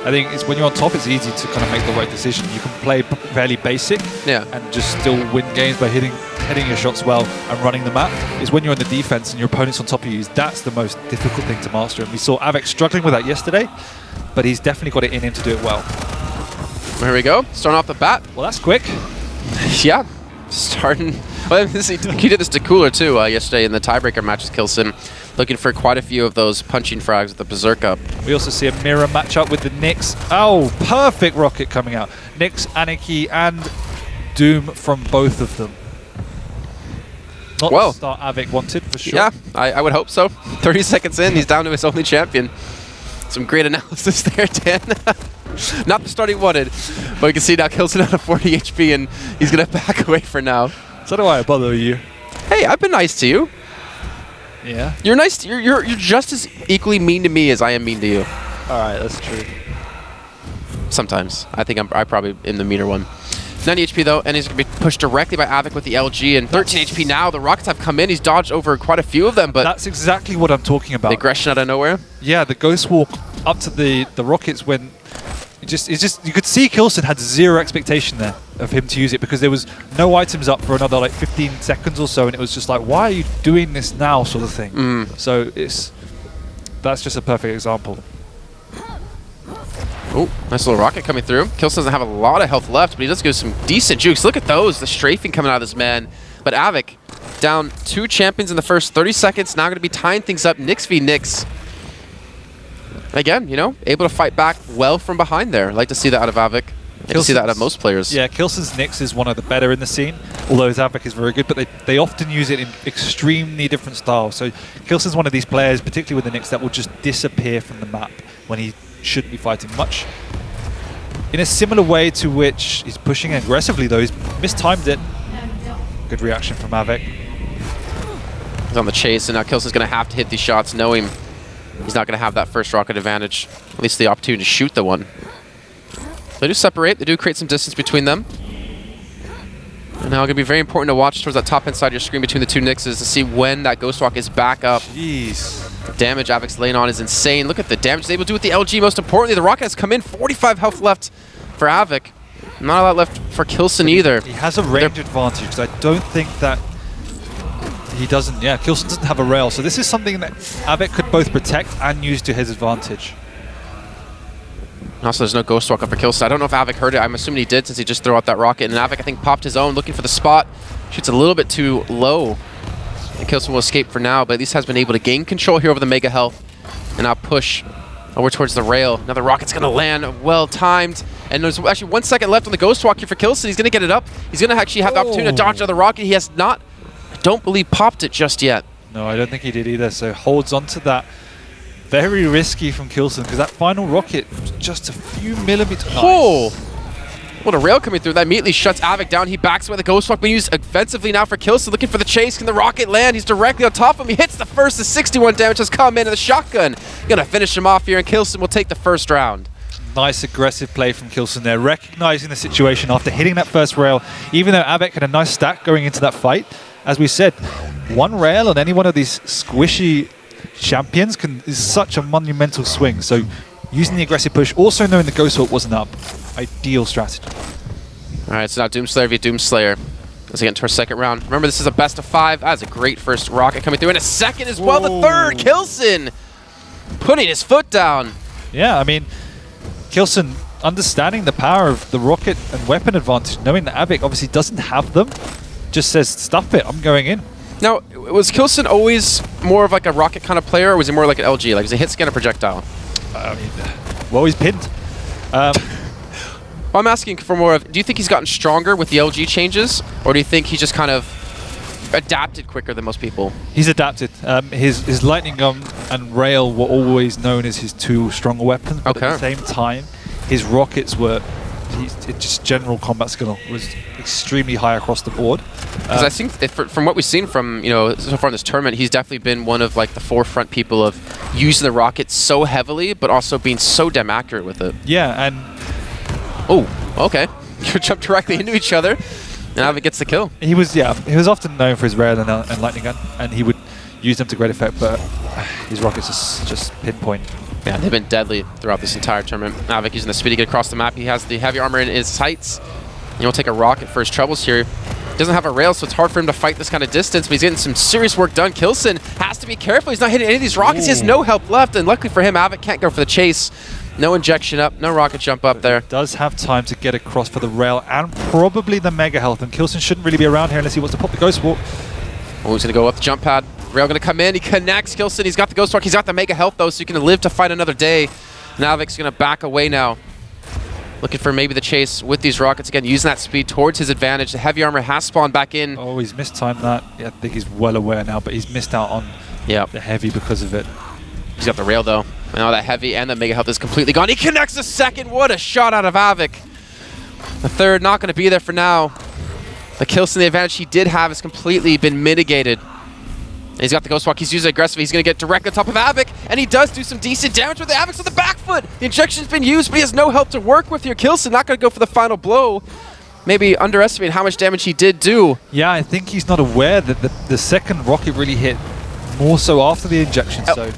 I think it's when you're on top, it's easy to kind of make the right decision. You can play fairly basic and just still win games by hitting your shots well and running the map. It's when you're in the defense and your opponent's on top of you, that's the most difficult thing to master. And we saw Av3k struggling with that yesterday, but he's definitely got it in him to do it well. Here we go, starting off the bat. Well, that's quick. Yeah, starting. Well, he did this to k1llsen too yesterday in the tiebreaker match with k1llsen, looking for quite a few of those punching frags with the Berserk up. We also see a mirror matchup with the Nyx. Oh, perfect rocket coming out. Nyx, Anarchy, and Doom from both of them. Not the start Av3k wanted, for sure. Yeah, I would hope so. 30 seconds in, he's down to his only champion. Some great analysis there, Dan. Not the start he wanted, but you can see now k1llsen out of 40 HP, and he's going to back away for now. So do I bother you? Hey, I've been nice to you. Yeah. You're nice. You're just as equally mean to me as I am mean to you. All right, that's true. Sometimes I think I probably am the meaner one. 90 HP though, and he's going to be pushed directly by Av3k with the LG, and 13 HP now. The Rockets have come in. He's dodged over quite a few of them, but that's exactly what I'm talking about. The aggression out of nowhere. Yeah, the Ghost Walk up to the Rockets when you could see k1llsen had zero expectation there of him to use it, because there was no items up for another like 15 seconds or so, and it was just like, why are you doing this now, sort of thing. So that's just a perfect example. Oh, nice little rocket coming through. k1llsen doesn't have a lot of health left, but he does give some decent jukes. Look at those, the strafing coming out of this man. But Av3k down 2 champions in the first 30 seconds, now going to be tying things up. Nyx v Nyx. Again, you know, able to fight back well from behind there. Like to see that out of Av3k. Like to see that out of most players. Yeah, k1llsen's Nyx is one of the better in the scene, although his Av3k is very good, but they often use it in extremely different styles. So k1llsen's one of these players, particularly with the Nyx, that will just disappear from the map when he shouldn't be fighting much. In a similar way to which he's pushing aggressively, though. He's mistimed it. Good reaction from Av3k. He's on the chase, and now k1llsen's going to have to hit these shots, knowing he's not going to have that first rocket advantage. At least the opportunity to shoot the one. They do separate. They do create some distance between them. And now it's going to be very important to watch towards that top inside of your screen between the two Nyxes to see when that Ghost Walk is back up. Jeez. The damage Av3k's laying on is insane. Look at the damage he's able to do with the LG. Most importantly, the rocket has come in. 45 health left for Av3k. Not a lot left for k1llsen either. He has a range advantage, because I don't think that he doesn't. Yeah, k1llsen doesn't have a rail, so this is something that Av3k could both protect and use to his advantage. Also, there's no Ghost Walk up for k1llsen. I don't know if Av3k heard it. I'm assuming he did, since he just threw out that rocket. And Av3k, I think, popped his own, looking for the spot. Shoots a little bit too low. And k1llsen will escape for now, but at least has been able to gain control here over the Mega Health. And now push over towards the rail. Now the rocket's going to land, well timed. And there's actually 1 second left on the Ghost Walk here for k1llsen. He's going to get it up. He's going to actually have the opportunity to dodge another rocket. He has not, I don't believe, popped it just yet. No, I don't think he did either. So holds on to that. Very risky from k1llsen, because that final rocket was just a few millimeters. Oh! What a rail coming through. That immediately shuts Av3k down. He backs away the Ghost Walk, being used offensively now for k1llsen, looking for the chase. Can the rocket land? He's directly on top of him. He hits the first. The 61 damage has come in, and the shotgun going to finish him off here, and k1llsen will take the first round. Nice aggressive play from k1llsen there, recognizing the situation after hitting that first rail. Even though Av3k had a nice stack going into that fight, as we said, one rail on any one of these squishy champions is such a monumental swing. So using the aggressive push, also knowing the Ghost Walk wasn't up, ideal strategy. All right, so now Doomslayer v Doomslayer as we get into our second round. Remember, this is a best of 5. That's a great first rocket coming through, and a second as well. The third, k1llsen putting his foot down. Yeah, I mean, k1llsen understanding the power of the rocket and weapon advantage, knowing that Av3k obviously doesn't have them, just says, stuff it, I'm going in. Now, was k1llsen always more of like a rocket kind of player, or was he more like an LG? Like, was he hit scan a projectile? I mean, well, he's pinned. Well, I'm asking for more of, do you think he's gotten stronger with the LG changes, or do you think he just kind of adapted quicker than most people? He's adapted. His lightning gun and rail were always known as his two stronger weapons, but at the same time, his rockets were just general combat skill was extremely high across the board. Because I think from what we've seen from so far in this tournament, he's definitely been one of like the forefront people of using the rocket so heavily, but also being so damn accurate with it. Yeah, and okay, you jumped directly into each other, and Av3k gets the kill. He was often known for his rail and lightning gun, and he would use them to great effect. But his rockets just pinpoint. Yeah, they've been deadly throughout this entire tournament. Av3k using the speed to get across the map. He has the heavy armor in his sights. He'll take a rocket for his troubles here. He doesn't have a rail, so it's hard for him to fight this kind of distance, but he's getting some serious work done. k1llsen has to be careful. He's not hitting any of these rockets. He has no help left, and luckily for him, Av3k can't go for the chase. No injection up, no rocket jump up there. Does have time to get across for the rail and probably the mega health, and k1llsen shouldn't really be around here unless he wants to pop the ghost walk. Oh, he's going to go up the jump pad. Rail going to come in. He connects k1llsen. He's got the ghost walk. He's got the mega health, though, so he can live to fight another day. And Av3k's going to back away now. Looking for maybe the chase with these rockets again, using that speed towards his advantage. The heavy armor has spawned back in. Oh, he's mistimed that. Yeah, I think he's well aware now, but he's missed out on the heavy because of it. He's got the rail, though. And now that heavy and the mega health is completely gone. He connects the second. What a shot out of Av3k. The third not going to be there for now. The k1llsen, the advantage he did have has completely been mitigated. And he's got the ghost walk. He's using it aggressively. He's going to get direct on top of Av3k, and he does do some decent damage with the Av3k's on the back foot. The injection's been used, but he has no help to work with here. k1llsen not going to go for the final blow. Maybe underestimate how much damage he did do. Yeah, I think he's not aware that the second rocket really hit more so after the injection. So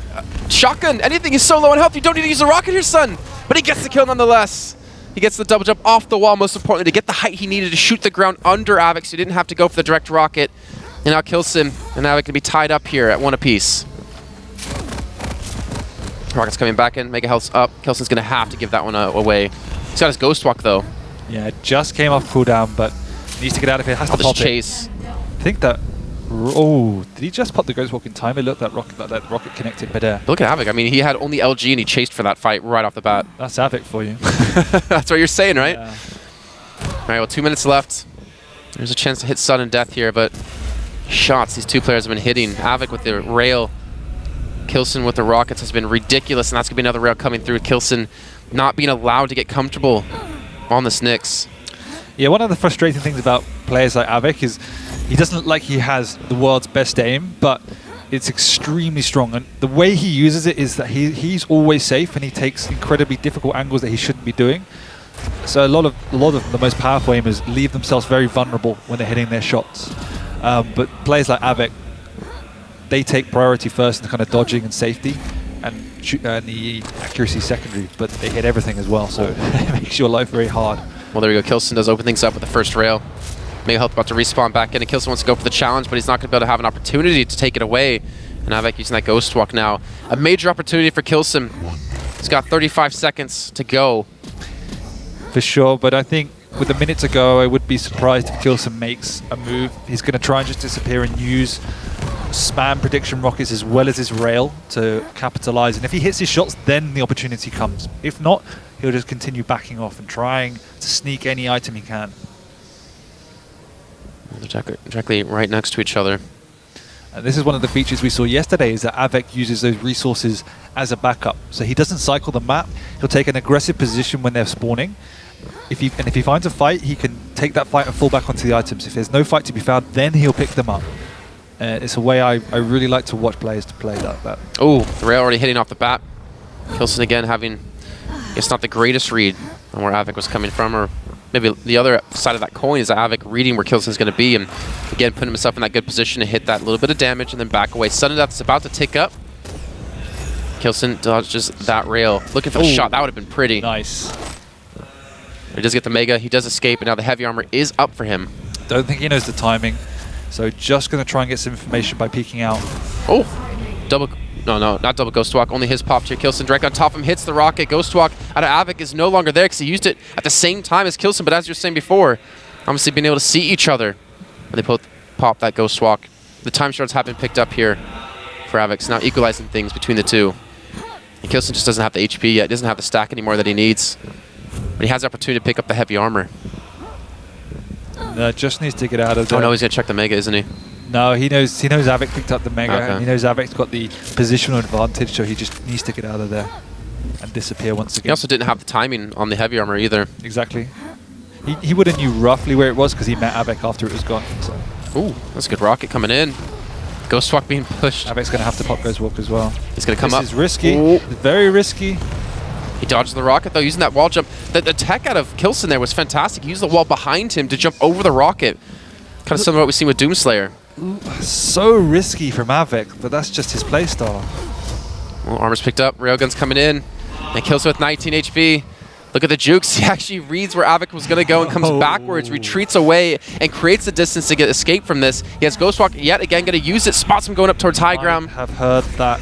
shotgun, anything is so low on health. You don't need to use a rocket here, son. But he gets the kill nonetheless. He gets the double jump off the wall, most importantly, to get the height he needed to shoot the ground under Av3k, so he didn't have to go for the direct rocket. And now k1llsen and Av3k can be tied up here at 1 apiece. Rocket's coming back in, mega health's up. k1llsen's going to have to give that one away. He's got his ghost walk, though. Yeah, it just came off cooldown, but needs to get out of here. Has to pop chase. it. I think that... Oh, did he just pop the ghost walk in time? It looked like that rocket connected midair. Look at Av3k. I mean, he had only LG and he chased for that fight right off the bat. That's Av3k for you. That's what you're saying, right? Yeah. All right, well, 2 minutes left. There's a chance to hit sudden death here, but shots these two players have been hitting. Av3k with the rail, k1llsen with the rockets has been ridiculous, and that's going to be another rail coming through. k1llsen not being allowed to get comfortable on the Snicks. Yeah, one of the frustrating things about players like Av3k is he doesn't look like he has the world's best aim, but it's extremely strong. And the way he uses it is that he's always safe, and he takes incredibly difficult angles that he shouldn't be doing. So a lot of the most powerful aimers leave themselves very vulnerable when they're hitting their shots. But players like Av3k, they take priority first in the kind of dodging and safety, and the accuracy secondary, but they hit everything as well, so it makes your life very hard. Well, there we go. k1llsen does open things up with the first rail. Mega Health about to respawn back in, and k1llsen wants to go for the challenge, but he's not going to be able to have an opportunity to take it away. And Av3k using that Ghost Walk now. A major opportunity for k1llsen. He's got 35 seconds to go. For sure, but I think with a minute to go, I would be surprised if k1llsen makes a move. He's going to try and just disappear and use spam prediction rockets as well as his rail to capitalize. And if he hits his shots, then the opportunity comes. If not, he'll just continue backing off and trying to sneak any item he can. They're directly right next to each other. And this is one of the features we saw yesterday, is that Av3k uses those resources as a backup. So he doesn't cycle the map. He'll take an aggressive position when they're spawning. If he finds a fight, he can take that fight and fall back onto the items. If there's no fight to be found, then he'll pick them up. It's a way I really like to watch players to play that. Oh, the rail already hitting off the bat. k1llsen again having, I guess, not the greatest read on where Av3k was coming from, or maybe the other side of that coin is Av3k reading where k1llsen's going to be, and again putting himself in that good position to hit that little bit of damage and then back away. Sudden death is about to tick up. k1llsen dodges that rail, looking for the shot. That would have been pretty. Nice. He does get the mega. He does escape, and now the heavy armor is up for him. Don't think he knows the timing, so just going to try and get some information by peeking out. Oh, double. No, not double Ghost Walk. Only his pop to k1llsen. Direct on top of him, hits the rocket. Ghost Walk out of Av3k is no longer there because he used it at the same time as k1llsen. But as you were saying before, obviously being able to see each other when they both pop that Ghost Walk. The time shards have been picked up here for Av3k. So now equalizing things between the two. And k1llsen just doesn't have the HP yet. He doesn't have the stack anymore that he needs. But he has the opportunity to pick up the heavy armor. Just needs to get out of there. Oh no, he's going to check the mega, isn't he? No, he knows Av3k picked up the mega, Okay. and he knows Av3k's got the positional advantage, so he just needs to get out of there and disappear once He again. also didn't have the timing on the heavy armor either. Exactly. He would have knew roughly where it was because he met Av3k after it was gone. So. Ooh, that's a good rocket coming in. Ghost Walk being pushed. Av3k's going to have to pop Ghost Walk as well. He's going to come up. This is risky. Ooh. Very risky. He dodged the rocket, though, using that wall jump. The tech out of k1llsen there was fantastic. He used the wall behind him to jump over the rocket. Kind of similar to what we've seen with Doomslayer. So risky from Av3k, but that's just his playstyle. Well, armor's picked up. Railgun's coming in. And kills with 19 HP. Look at the jukes. He actually reads where Av3k was going to go and comes backwards, retreats away, and creates the distance to get escape from this. He has Ghostwalk yet again, going to use it, spots him going up towards high ground. I have heard that.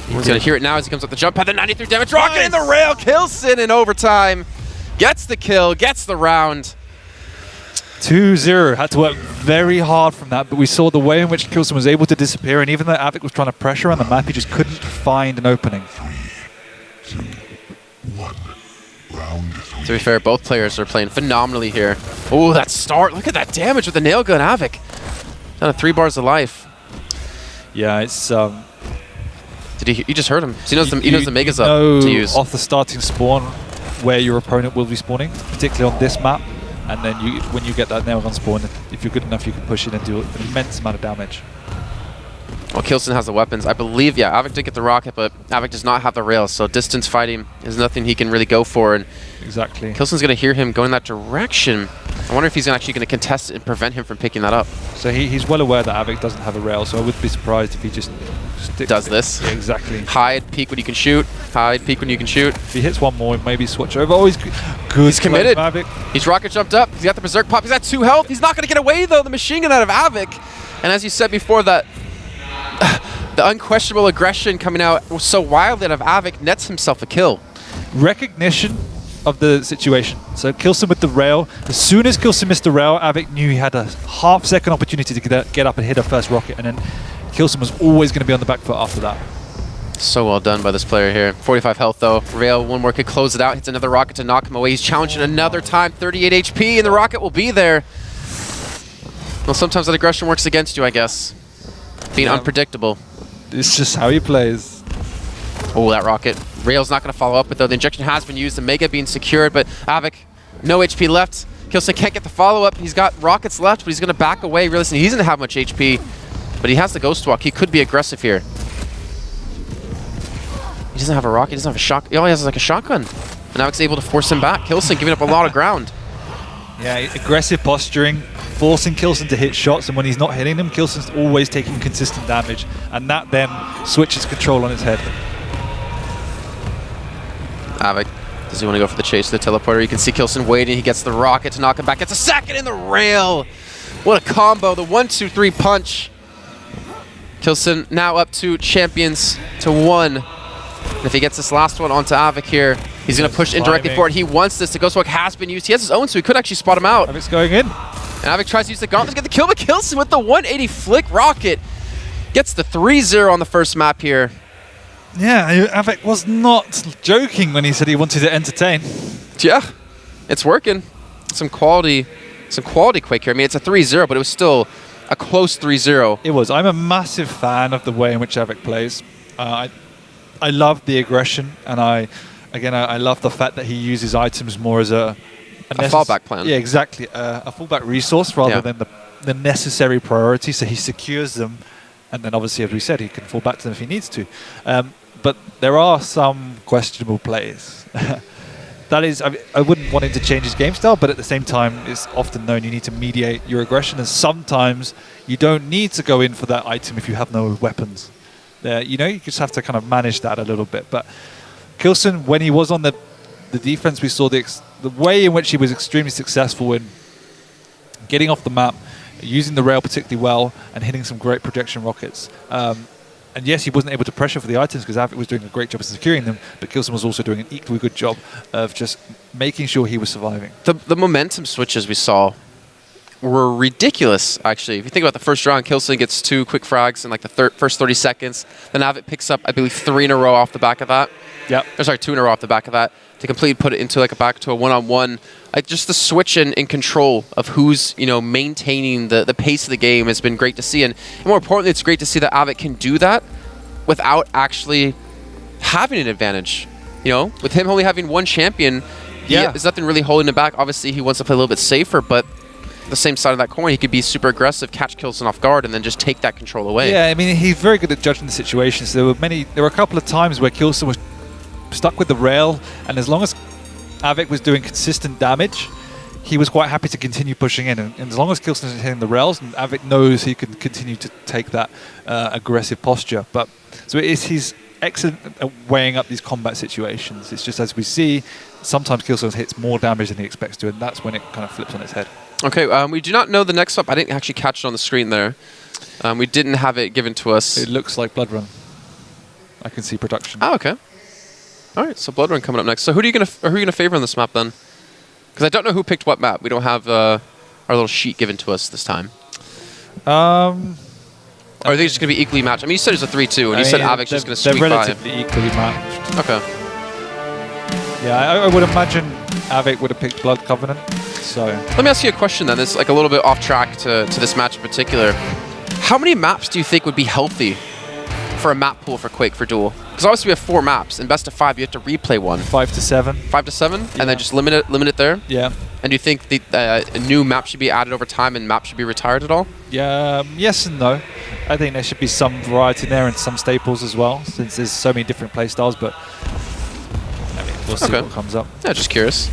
He's going to hear it now as he comes up the jump pad. The 93 damage rocket in the rail. k1llsen in overtime. Gets the kill, gets the round. 2-0. Had to work very hard from that, but we saw the way in which k1llsen was able to disappear, and even though Av3k was trying to pressure on the map, he just couldn't find an opening. 3, 2, 1. Round 3. To be fair, both players are playing phenomenally here. Oh, that start. Look at that damage with the nail gun, Av3k. Down to 3 bars of life. Yeah, it's... Did he just heard him. So he knows the Mega's up to use. Off the starting spawn where your opponent will be spawning, particularly on this map. And then when you get that nail gun spawn, if you're good enough, you can push in and do an immense amount of damage. Well, k1llsen has the weapons. I believe, yeah, Av3k did get the rocket, but Av3k does not have the rails, so distance fighting is nothing he can really go for. And exactly. k1llsen's going to hear him going that direction. I wonder if he's actually going to contest it and prevent him from picking that up. So he's well aware that Av3k doesn't have a rail, so I would be surprised if he just does this. Yeah, exactly. Hide, peek when you can shoot. Hide, peek when you can shoot. If he hits one more, maybe switch over. Oh, he's good. He's committed. Av3k. He's rocket jumped up. He's got the berserk pop. He's at 2 health. He's not going to get away, though. The machine gun out of Av3k. And as you said before, that the unquestionable aggression coming out so wildly out of Av3k nets himself a kill. Recognition of the situation. So k1llsen with the rail. As soon as k1llsen missed the rail, Av3k knew he had a half-second opportunity to get up and hit a first rocket, and then k1llsen was always going to be on the back foot after that. So well done by this player here. 45 health though. Rail, one more could close it out. Hits another rocket to knock him away. He's challenging another time. 38 HP, and the rocket will be there. Well, sometimes that aggression works against you, I guess. Being unpredictable. It's just how he plays. Oh, that rocket. Rail's not going to follow up with though. The injection has been used. The Mega being secured, but Av3k, no HP left. k1llsen can't get the follow-up. He's got rockets left, but he's going to back away. Realistically, he doesn't have much HP, but he has the Ghost Walk. He could be aggressive here. He doesn't have a rocket. He doesn't have a shot. All he has is like a shotgun. And Av3k's able to force him back. k1llsen giving up a lot of ground. Yeah, aggressive posturing, forcing k1llsen to hit shots, and when he's not hitting them, k1llsen's always taking consistent damage, and that then switches control on his head. Av3k, does he want to go for the chase to the teleporter? You can see k1llsen waiting. He gets the rocket to knock him back. Gets a second in the rail. What a combo. The 1-2-3 punch. k1llsen now up to champions to 1. And if he gets this last one onto Av3k here, he's going to push indirectly for it. He wants this. The Ghost Walk has been used. He has his own, so he could actually spot him out. Av3k's going in. And Av3k tries to use the gauntlet to get the kill, but k1llsen with the 180 flick rocket gets the 3-0 on the first map here. Yeah, Av3k was not joking when he said he wanted to entertain. Yeah, it's working. Some quality Quake here. I mean, it's a 3-0, but it was still a close 3-0. It was. I'm a massive fan of the way in which Av3k plays. I love the aggression, and I love the fact that he uses items more as a fallback plan. Yeah, exactly. A fallback resource rather than the necessary priority. So he secures them, and then obviously, as we said, he can fall back to them if he needs to. But there are some questionable plays. That is, I wouldn't want him to change his game style, but at the same time, it's often known you need to mediate your aggression, and sometimes you don't need to go in for that item if you have no weapons. You just have to kind of manage that a little bit. But k1llsen, when he was on the defense, we saw the way in which he was extremely successful in getting off the map, using the rail particularly well, and hitting some great projection rockets. And yes, he wasn't able to pressure for the items because Av3k was doing a great job of securing them, but k1llsen was also doing an equally good job of just making sure he was surviving. The momentum switches we saw were ridiculous, actually. If you think about the first round, k1llsen gets 2 quick frags in like the first 30 seconds. Then Av3k picks up, I believe, 3 in a row off the back of that. Yep. Or sorry, 2 in a row off the back of that to completely put it into like back to a one-on-one. Just the switch in control of who's maintaining the pace of the game has been great to see, and more importantly, it's great to see that Av3k can do that without actually having an advantage. With him only having 1 champion, there's nothing really holding him back. Obviously, he wants to play a little bit safer, but the same side of that coin, he could be super aggressive, catch k1llsen off guard, and then just take that control away. Yeah, I mean, he's very good at judging the situations. There were a couple of times where k1llsen was stuck with the rail, and as long as Av3k was doing consistent damage, he was quite happy to continue pushing in. And as long as k1llsen is hitting the rails, and Av3k knows he can continue to take that aggressive posture. But so it is his excellent at weighing up these combat situations. It's just, as we see, sometimes k1llsen hits more damage than he expects to, and that's when it kind of flips on its head. Okay, we do not know the next up. I didn't actually catch it on the screen there. We didn't have it given to us. It looks like Blood Run. I can see production. Oh, okay. All right, so Blood Run coming up next. So who are you gonna favor on this map then? Because I don't know who picked what map. We don't have our little sheet given to us this time. Or are they just going to be equally matched? I mean, you said it's a 3-2, and you said Avic's just going to sweep by. They're relatively equally matched. Okay. Yeah, I would imagine Av3k would have picked Blood Covenant. So let me ask you a question then. It's like a little bit off track to this match in particular. How many maps do you think would be healthy for a map pool for Quake for Duel? Because obviously we have 4 maps. In best of 5, you have to replay one. 5 to 7. 5 to 7, yeah. and then just limit it there. Yeah. And do you think the a new map should be added over time and maps should be retired at all? Yeah. Yes and no. I think there should be some variety there and some staples as well, since there's so many different play styles. But I mean, we'll see what comes up. Yeah, just curious.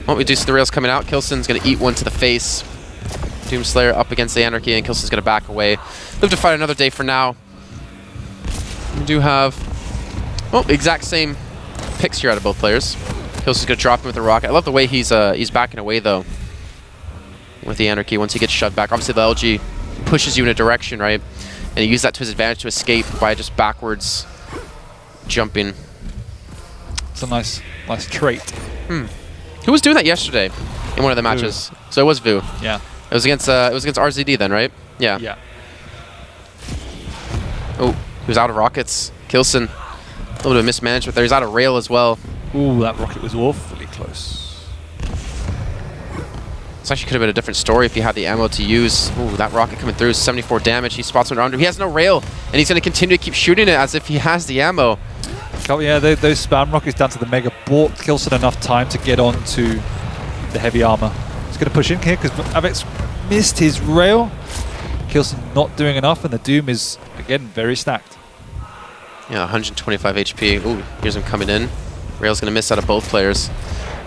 Well, we do see the rails coming out. k1llsen's going to eat one to the face. Doomslayer up against the Anarchy, and k1llsen's going to back away. Live to fight another day for now. We do have, well, exact same picks here out of both players. k1llsen's going to drop him with a rocket. I love the way he's backing away, though, with the Anarchy once he gets shoved back. Obviously, the LG pushes you in a direction, right? And he used that to his advantage to escape by just backwards jumping. It's a nice trait. Who was doing that yesterday in one of the matches? Vu. So it was Vu. Yeah. It was against RZD then, right? Yeah. Yeah. Oh, he was out of rockets. k1llsen, a little bit of mismanagement there. He's out of rail as well. Ooh, that rocket was awfully close. This actually could have been a different story if he had the ammo to use. Ooh, that rocket coming through, 74 damage. He spots one around him. He has no rail, and he's going to continue to keep shooting it as if he has the ammo. Oh, yeah, those spam rockets down to the Mega bought k1llsen enough time to get onto the heavy armor. He's going to push in here because Av3k's missed his rail. k1llsen not doing enough, and the Doom is, again, very stacked. Yeah, 125 HP. Ooh, here's him coming in. Rail's going to miss out of both players.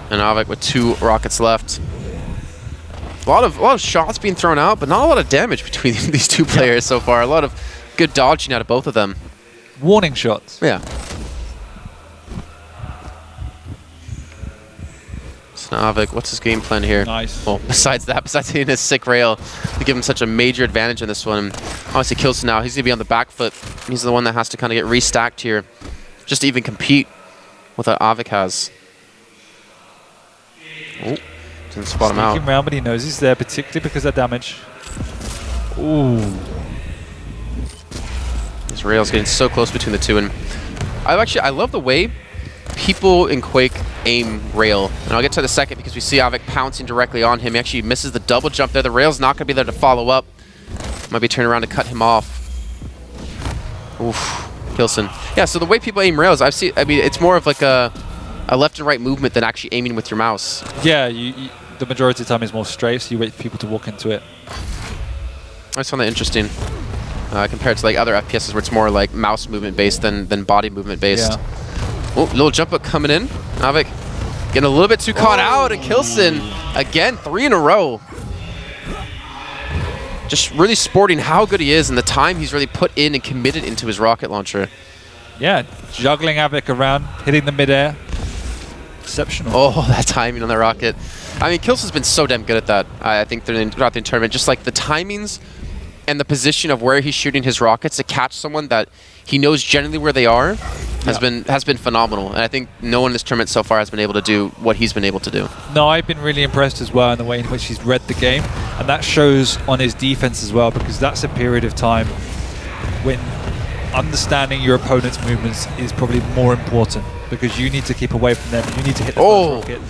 And Av3k with 2 rockets left. A lot of shots being thrown out, but not a lot of damage between these 2 players so far. A lot of good dodging out of both of them. Warning shots. Yeah. So now Av3k, what's his game plan here? Nice. Well, besides hitting his sick rail to give him such a major advantage in this one. Obviously, k1llsen now, he's going to be on the back foot. He's the one that has to kind of get restacked here just to even compete with what Av3k has. Oh, didn't spot him out. Sneaking around, but he knows he's there, particularly because of damage. Ooh. This rail's getting so close between the 2, and I love the way people in Quake aim rail. And I'll get to the second because we see Av3k pouncing directly on him. He actually misses the double jump there. The rail's not going to be there to follow up. Might be turning around to cut him off. Oof. k1llsen. Yeah, so the way people aim rails, I mean, it's more of like a left and right movement than actually aiming with your mouse. Yeah, the majority of the time is more straight, so you wait for people to walk into it. I just found that interesting compared to like other FPSs where it's more like mouse movement based than body movement based. Yeah. Oh, little jump up coming in. Av3k getting a little bit too caught out, and k1llsen again 3 in a row. Just really sporting how good he is and the time he's really put in and committed into his rocket launcher. Yeah, juggling Av3k around, hitting the midair. Exceptional. Oh, that timing on the rocket. I mean, k1llsen's been so damn good at that, I think, throughout the tournament. Just like the timings and the position of where he's shooting his rockets to catch someone that he knows generally where they are has been phenomenal. And I think no one in this tournament so far has been able to do what he's been able to do. No, I've been really impressed as well in the way in which he's read the game. And that shows on his defense as well, because that's a period of time when understanding your opponent's movements is probably more important, because you need to keep away from them. You need to hit the first rocket.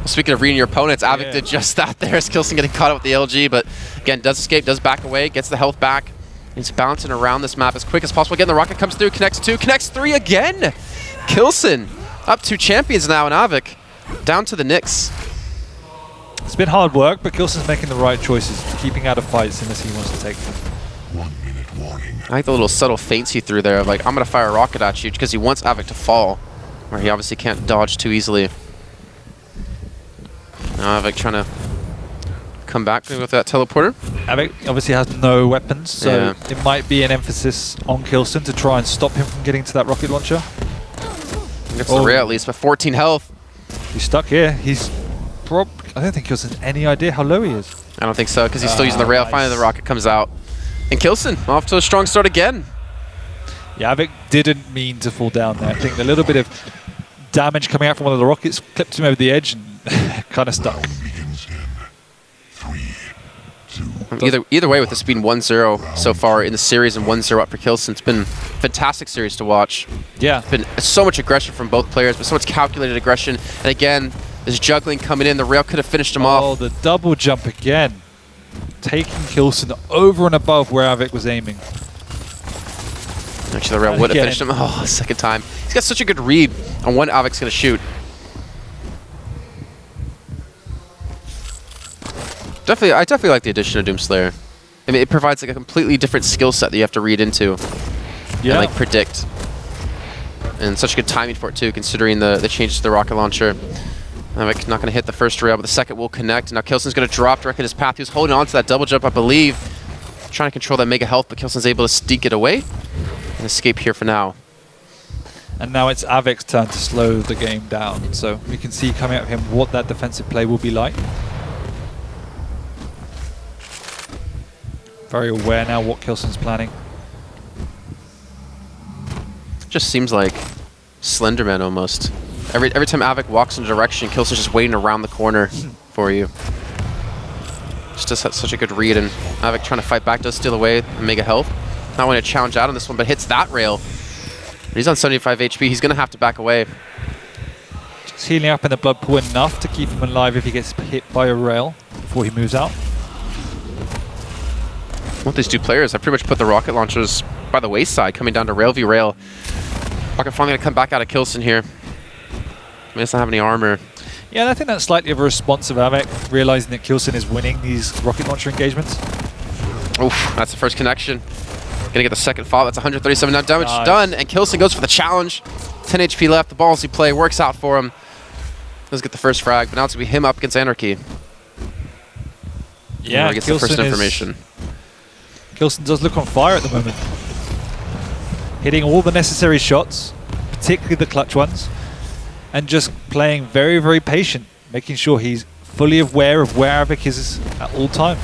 Speaking of reading your opponents, Av3k did just that there. k1llsen getting caught up with the LG, but again, does escape, does back away, gets the health back. He's bouncing around this map as quick as possible. Again, the rocket comes through, connects 2, connects 3 again. k1llsen up 2 champions now, and Av3k down to the Knicks. It's been hard work, but k1llsen's making the right choices, keeping out of fights unless he wants to take them. 1 minute warning. I like the little subtle feints he threw there of like, I'm going to fire a rocket at you, because he wants Av3k to fall, where he obviously can't dodge too easily. Now Av3k trying to come back with that teleporter. Av3k obviously has no weapons, so Yeah. it might be an emphasis on k1llsen to try and stop him from getting to that rocket launcher. Gets the rail at least, but 14 health. He's stuck here. I don't think k1llsen has any idea how low he is. I don't think so, because he's still using the rail. Nice. Finally, the rocket comes out. And k1llsen off to a strong start again. Yeah, Av3k didn't mean to fall down there. I think a little bit of damage coming out from one of the rockets clipped him over the edge and kind of stuck. Begins in 3, 2. Either way, with this being 1-0 so far in the series and 1-0 up for k1llsen, it's been a fantastic series to watch. Yeah. It's been so much aggression from both players, but so much calculated aggression. And again, there's juggling coming in. The rail could have finished him off. Oh, the double jump again. Taking k1llsen over and above where Av3k was aiming. Actually, the rail would have finished him. Oh, second time. He's got such a good read on when Av3k's going to shoot. I definitely like the addition of Doomslayer. I mean, it provides like a completely different skill set that you have to read into and like predict. And such good timing for it too, considering the changes to the rocket launcher. Av3k not going to hit the first rail, but the second will connect. Now k1llsen's going to drop directly in his path. He was holding on to that double jump, I believe, trying to control that mega health, but k1llsen's able to sneak it away and escape here for now. And now it's Av3k's turn to slow the game down. So we can see coming out of him what that defensive play will be like. Very aware now what k1llsen's planning. Just seems like Slenderman almost. Every time Av3k walks in a direction, k1llsen's just waiting around the corner for you. Just has such a good read, and Av3k trying to fight back, does steal away and mega health. Not wanting to challenge out on this one, but hits that rail. But he's on 75 HP. He's going to have to back away. Just healing up in the blood pool enough to keep him alive if he gets hit by a rail before he moves out. With these two players, I pretty much put the rocket launchers by the wayside, coming down to rail v rail. Rocket finally going to come back out of k1llsen here. He doesn't have any armor. Yeah, and I think that's slightly of a response of Av3k, realizing that k1llsen is winning these rocket launcher engagements. Oof, that's the first connection. Gonna get the second fall. That's 137 now damage done, and k1llsen goes for the challenge. 10 HP left. The ballsy play works out for him. Does get the first frag, but now it's gonna be him up against Anarchy. Yeah, he gets the first information. k1llsen does look on fire at the moment. Hitting all the necessary shots, particularly the clutch ones, and just playing very, very patient, making sure he's fully aware of where Av3k is at all times.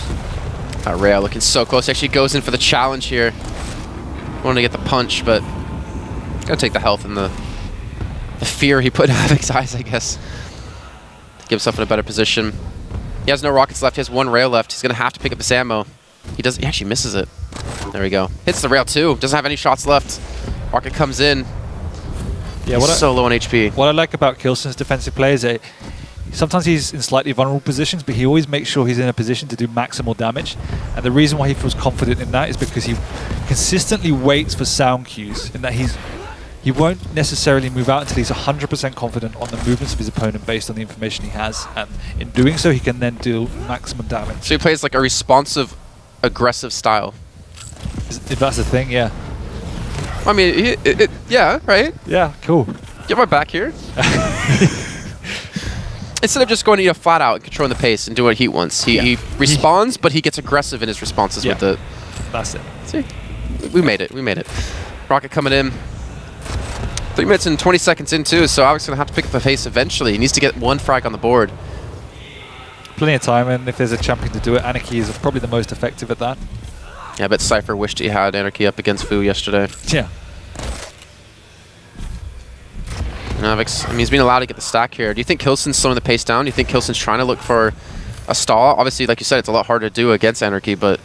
That rail looking so close. Actually goes in for the challenge here. Wanted to get the punch, but gonna take the health and the fear he put in Av3k's eyes, I guess. To get himself in a better position. He has no rockets left. He has one rail left. He's gonna have to pick up this ammo. He actually misses it. There we go. Hits the rail too. Doesn't have any shots left. Rocket comes in. Yeah, he's so low on HP. What I like about k1llsen's defensive play is that sometimes he's in slightly vulnerable positions, but he always makes sure he's in a position to do maximal damage. And the reason why he feels confident in that is because he consistently waits for sound cues, in that he won't necessarily move out until he's 100% confident on the movements of his opponent based on the information he has. And in doing so, he can then deal maximum damage. So he plays like a responsive, aggressive style. If that's the thing, yeah. I mean, yeah, right? Yeah, cool. Get my back here. Instead of just going flat out and controlling the pace and doing what he wants. He responds, but he gets aggressive in his responses with it. That's it. See? We made it. We made it. Rocket coming in. 3 minutes and 20 seconds in, too, so Alex going to have to pick up the pace eventually. He needs to get one frag on the board. Plenty of time, and if there's a champion to do it, Anarchy is probably the most effective at that. Yeah, I bet Cypher wished he had Anarchy up against Fu yesterday. Yeah. I mean, he's being allowed to get the stack here. Do you think k1llsen's slowing the pace down? Do you think k1llsen's trying to look for a stall? Obviously, like you said, it's a lot harder to do against Anarchy, but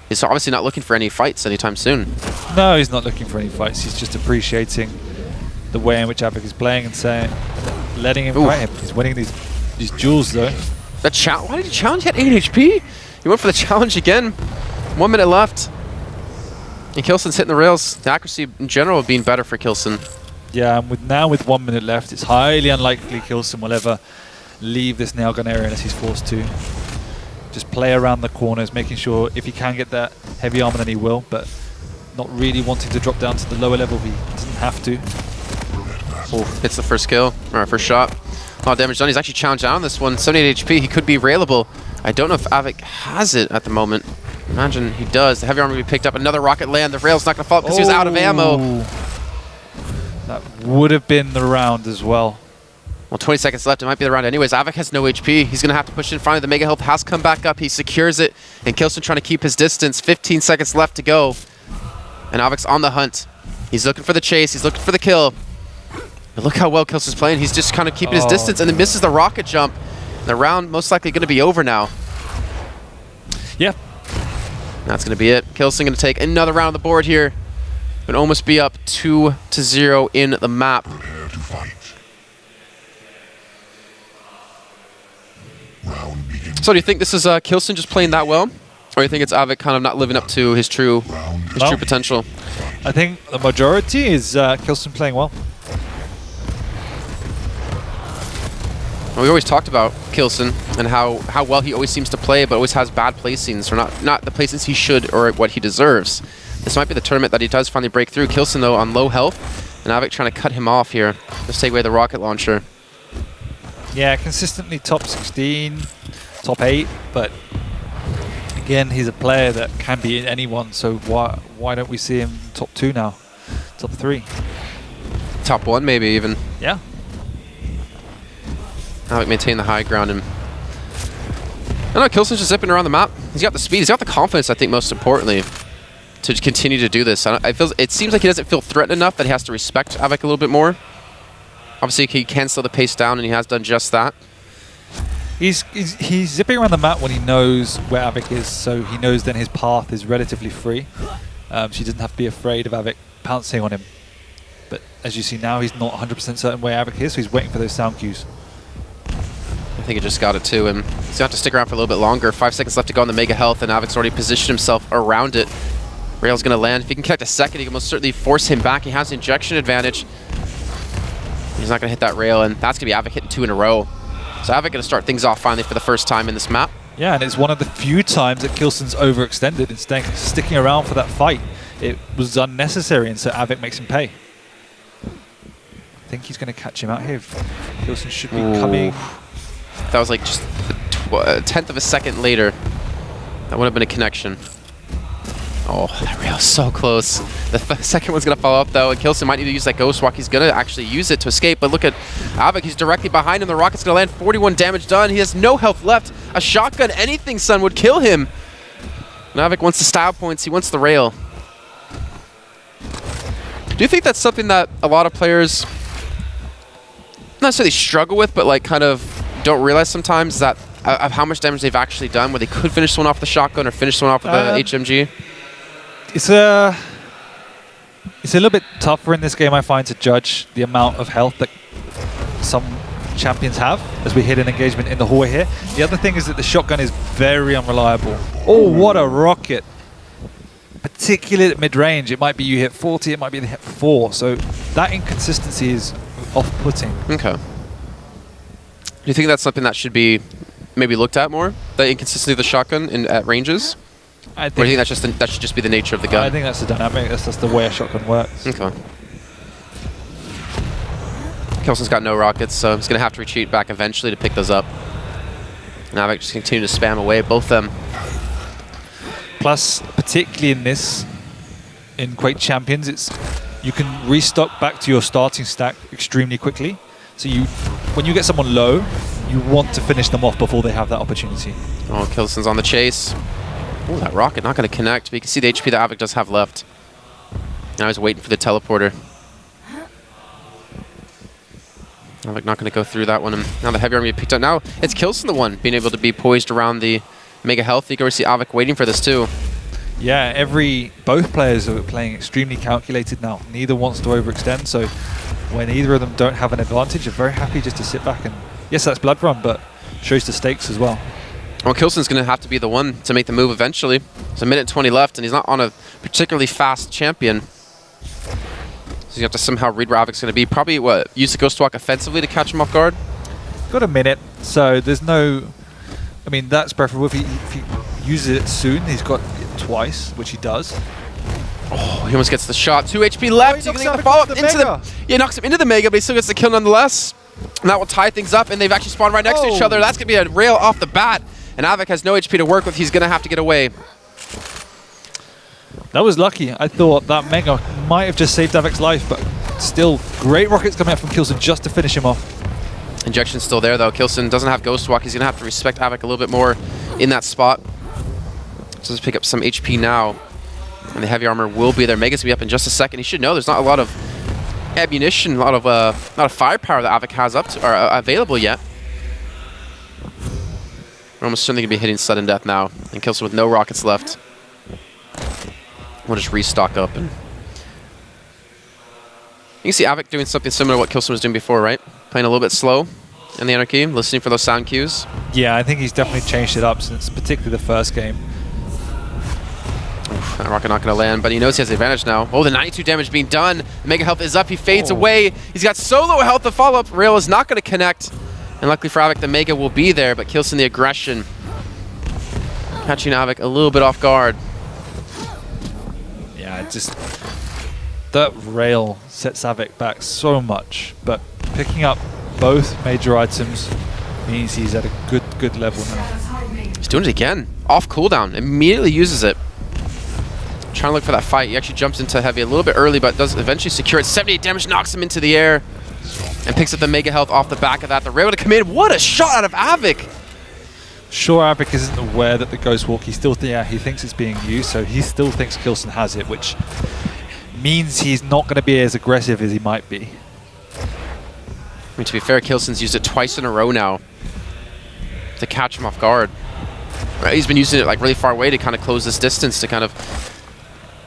he's obviously not looking for any fights anytime soon. No, he's not looking for any fights. He's just appreciating the way in which Av3k is playing and saying, letting him fight him. He's winning these duels, though. Why did he challenge? He had 8 HP. He went for the challenge again. 1 minute left. And k1llsen's hitting the rails. The accuracy in general being better for k1llsen. Yeah, and now with 1 minute left, it's highly unlikely k1llsen will ever leave this nail gun area unless he's forced to. Just play around the corners, making sure if he can get that heavy armor, then he will, but not really wanting to drop down to the lower level if he doesn't have to. Oh, hits the first kill, or first shot. A lot of damage done. He's actually challenged out on this one. 78 HP. He could be railable. I don't know if Av3k has it at the moment. Imagine he does. The heavy armor will be picked up. Another rocket land. The rail's not going to fall because he was out of ammo. That would have been the round as well. Well, 20 seconds left. It might be the round anyways. Av3k has no HP. He's going to have to push it in front of the Mega Health. Has come back up. He secures it. And k1llsen trying to keep his distance. 15 seconds left to go. And Av3k's on the hunt. He's looking for the chase. He's looking for the kill. But look how well k1llsen's playing. He's just kind of keeping his distance and then misses the rocket jump. The round most likely going to be over now. Yeah. That's going to be it. k1llsen going to take another round on the board here. Going to almost be up 2-0 in the map. Prepare to fight. Round begins. So do you think this is k1llsen just playing that well? Or do you think it's Av3k kind of not living up to his true potential? I think the majority is k1llsen playing well. Well, we always talked about k1llsen and how well he always seems to play, but always has bad placings, or not the placings he should or what he deserves. This might be the tournament that he does finally break through. k1llsen, though, on low health, and Av3k trying to cut him off here. Let's take away the rocket launcher. Yeah, consistently top 16, top 8, but again, he's a player that can be in anyone, so why don't we see him top 2 now? Top 3? Top 1, maybe, even. Yeah. Av3k maintain the high ground, and I don't know, k1llsen's just zipping around the map. He's got the speed, he's got the confidence, I think, most importantly, to continue to do this. It seems like he doesn't feel threatened enough that he has to respect Av3k a little bit more. Obviously, he can slow the pace down, and he has done just that. He's zipping around the map when he knows where Av3k is, so he knows then his path is relatively free. So he doesn't have to be afraid of Av3k pouncing on him. But as you see now, he's not 100% certain where Av3k is, so he's waiting for those sound cues. I think he just got it too, and he's going to have to stick around for a little bit longer. 5 seconds left to go on the Mega Health, and Av3k's already positioned himself around it. Rail's going to land. If he can collect a second, he can most certainly force him back. He has the injection advantage. He's not going to hit that rail, and that's going to be Av3k hitting 2 in a row. So Av3k going to start things off finally for the first time in this map. Yeah, and it's one of the few times that k1llsen's overextended and sticking around for that fight. It was unnecessary, and so Av3k makes him pay. I think he's going to catch him out here. k1llsen should be coming. That was like just a tenth of a second later. That would have been a connection. Oh, that rail's so close. The second one's going to follow up, though, and k1llsen might need to use that Ghost Walk. He's going to actually use it to escape, but look at Av3k. He's directly behind him. The rocket's going to land. 41 damage done. He has no health left. A shotgun, anything, son, would kill him. And Av3k wants the style points. He wants the rail. Do you think that's something that a lot of players not necessarily struggle with, but like kind of don't realize sometimes that of how much damage they've actually done, where they could finish one off the shotgun or finish one off with the HMG? It's a little bit tougher in this game, I find, to judge the amount of health that some champions have as we hit an engagement in the hallway here. The other thing is that the shotgun is very unreliable. Oh, what a rocket. Particularly at mid-range, it might be you hit 40, it might be you hit 4. So that inconsistency is off-putting. Okay. Do you think that's something that should be maybe looked at more? The inconsistency of the shotgun at ranges? Or do you think that should just be the nature of the gun? I think that's the dynamic. That's the way a shotgun works. Okay. k1llsen's got no rockets, so he's going to have to retreat back eventually to pick those up. And Av3k just continue to spam away, both of them. Plus, particularly in this, in Quake Champions, you can restock back to your starting stack extremely quickly. So when you get someone low, you want to finish them off before they have that opportunity. Oh, k1llsen's on the chase. Oh, that rocket not going to connect, but you can see the HP that Av3k does have left. Now he's waiting for the teleporter. Av3k not going to go through that one. And now the heavy army picked up. Now it's k1llsen the one being able to be poised around the Mega Health. You can already see Av3k waiting for this too. Yeah, both players are playing extremely calculated now. Neither wants to overextend, so when either of them don't have an advantage, they're very happy just to sit back and, yes, that's blood run, but shows the stakes as well. Well, k1llsen's going to have to be the one to make the move eventually. There's a minute 20 left, and he's not on a particularly fast champion. So you have to somehow read where Av3k's going to be. Probably, use the Ghost Walk offensively to catch him off guard? Got a minute, so there's no... I mean, that's preferable. If he uses it soon, he's got it twice, which he does. Oh, he almost gets the shot. 2 HP left. Oh, He can get the follow-up into the... Yeah, knocks him into the Mega, but he still gets the kill nonetheless. And that will tie things up, and they've actually spawned right next to each other. That's going to be a rail off the bat. and Av3k has no HP to work with. He's going to have to get away. That was lucky. I thought that Mega might have just saved Av3k's life, but still, great rockets coming out from k1llsen just to finish him off. Injection's still there, though. k1llsen doesn't have Ghost Walk. He's going to have to respect Av3k a little bit more in that spot. So let's pick up some HP now. And the heavy armor will be there. Mega's going to be up in just a second. He should know there's not a lot of ammunition, a lot of firepower that Av3k has available yet. We're almost certainly going to be hitting sudden death now. And k1llsen with no rockets left. We'll just restock up. And you can see Av3k doing something similar to what k1llsen was doing before, right? Playing a little bit slow in the Anarchy, listening for those sound cues. Yeah, I think he's definitely changed it up since particularly the first game. Oof, that rocket not going to land, but he knows he has the advantage now. Oh, the 92 damage being done. Mega health is up. He fades away. He's got solo health. The follow-up rail is not going to connect. And luckily for Av3k, the Mega will be there, but k1llsen the aggression. Catching Av3k a little bit off guard. Yeah, just that rail sets Av3k back so much, but picking up both major items means he's at a good level now. He's doing it again. Off cooldown. Immediately uses it. Trying to look for that fight. He actually jumps into heavy a little bit early, but does eventually secure it. 78 damage, knocks him into the air, and picks up the Mega health off the back of that. The rail to come in. What a shot out of Av3k! Sure, Av3k isn't aware that the Ghost Walk, he thinks it's being used, so he still thinks k1llsen has it, which means he's not going to be as aggressive as he might be. I mean, to be fair, k1llsen's used it twice in a row now to catch him off guard. Right, he's been using it like really far away to kind of close this distance, to kind of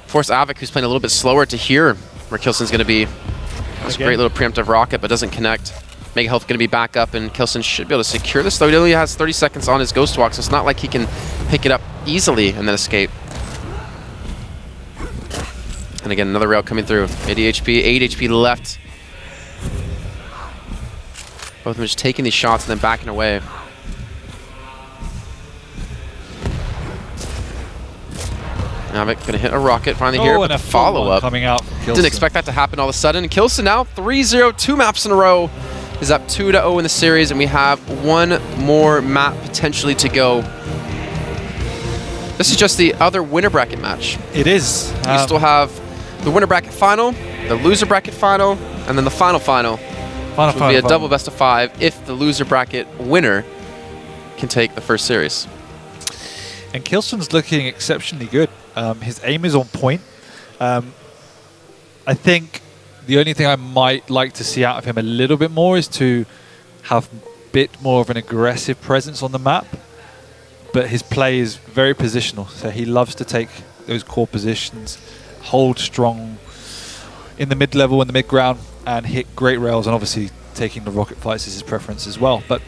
force Av3k, who's playing a little bit slower, to hear where k1llsen's going to be. That's a great little preemptive rocket, but doesn't connect. Mega health going to be back up, and k1llsen should be able to secure this, though he only has 30 seconds on his Ghost Walk, so it's not like he can pick it up easily and then escape. And again, another rail coming through. 80 HP, 8 HP left. Both of them just taking these shots and then backing away. Av3k going to hit a rocket finally here, but and a a follow-up. Coming out from k1llsen. Didn't expect that to happen all of a sudden. k1llsen now 3-0, 2 maps in a row. Is up 2-0 in the series, and we have one more map potentially to go. This is just the other winner bracket match. It is. You still have the winner bracket final, the loser bracket final, and then the final. Which will be a double best of 5 if the loser bracket winner can take the first series. And k1llsen's looking exceptionally good. His aim is on point. I think the only thing I might like to see out of him a little bit more is to have a bit more of an aggressive presence on the map. But his play is very positional, so he loves to take those core positions, hold strong in the mid-level and the mid-ground, and hit great rails, and obviously taking the rocket fights is his preference as well. But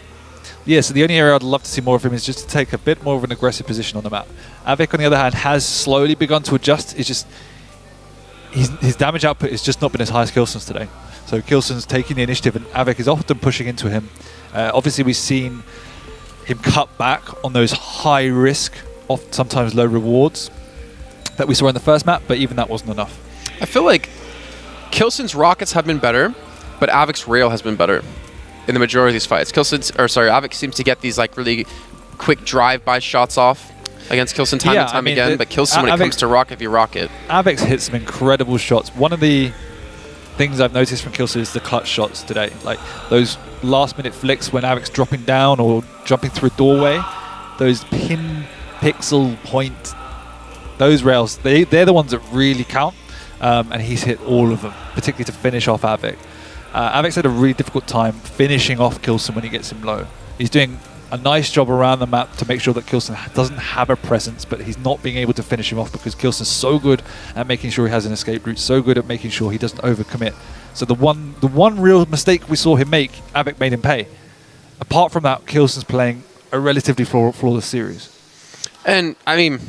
yeah, so the only area I'd love to see more of him is just to take a bit more of an aggressive position on the map. Av3k, on the other hand, has slowly begun to adjust. It's just his damage output has just not been as high as k1llsen's today. So k1llsen's taking the initiative, and Av3k is often pushing into him. Obviously, we've seen him cut back on those high risk, often sometimes low rewards that we saw in the first map, but even that wasn't enough. I feel like k1llsen's rockets have been better, but Av3k's rail has been better in the majority of these fights. Av3k seems to get these like really quick drive-by shots off against k1llsen time and time again, but k1llsen, when it comes to rocket v rocket. Av3k's hit some incredible shots. One of the things I've noticed from k1llsen is the clutch shots today. Like those last-minute flicks when Av3k's dropping down or jumping through a doorway. Those pin, pixel, point, those rails, they're the ones that really count. And he's hit all of them, particularly to finish off Av3k. Av3k's had a really difficult time finishing off k1llsen when he gets him low. He's doing a nice job around the map to make sure that k1llsen doesn't have a presence, but he's not being able to finish him off because k1llsen's so good at making sure he has an escape route, so good at making sure he doesn't overcommit. So the one real mistake we saw him make, Av3k made him pay. Apart from that, k1llsen's playing a relatively flawless series. And I mean,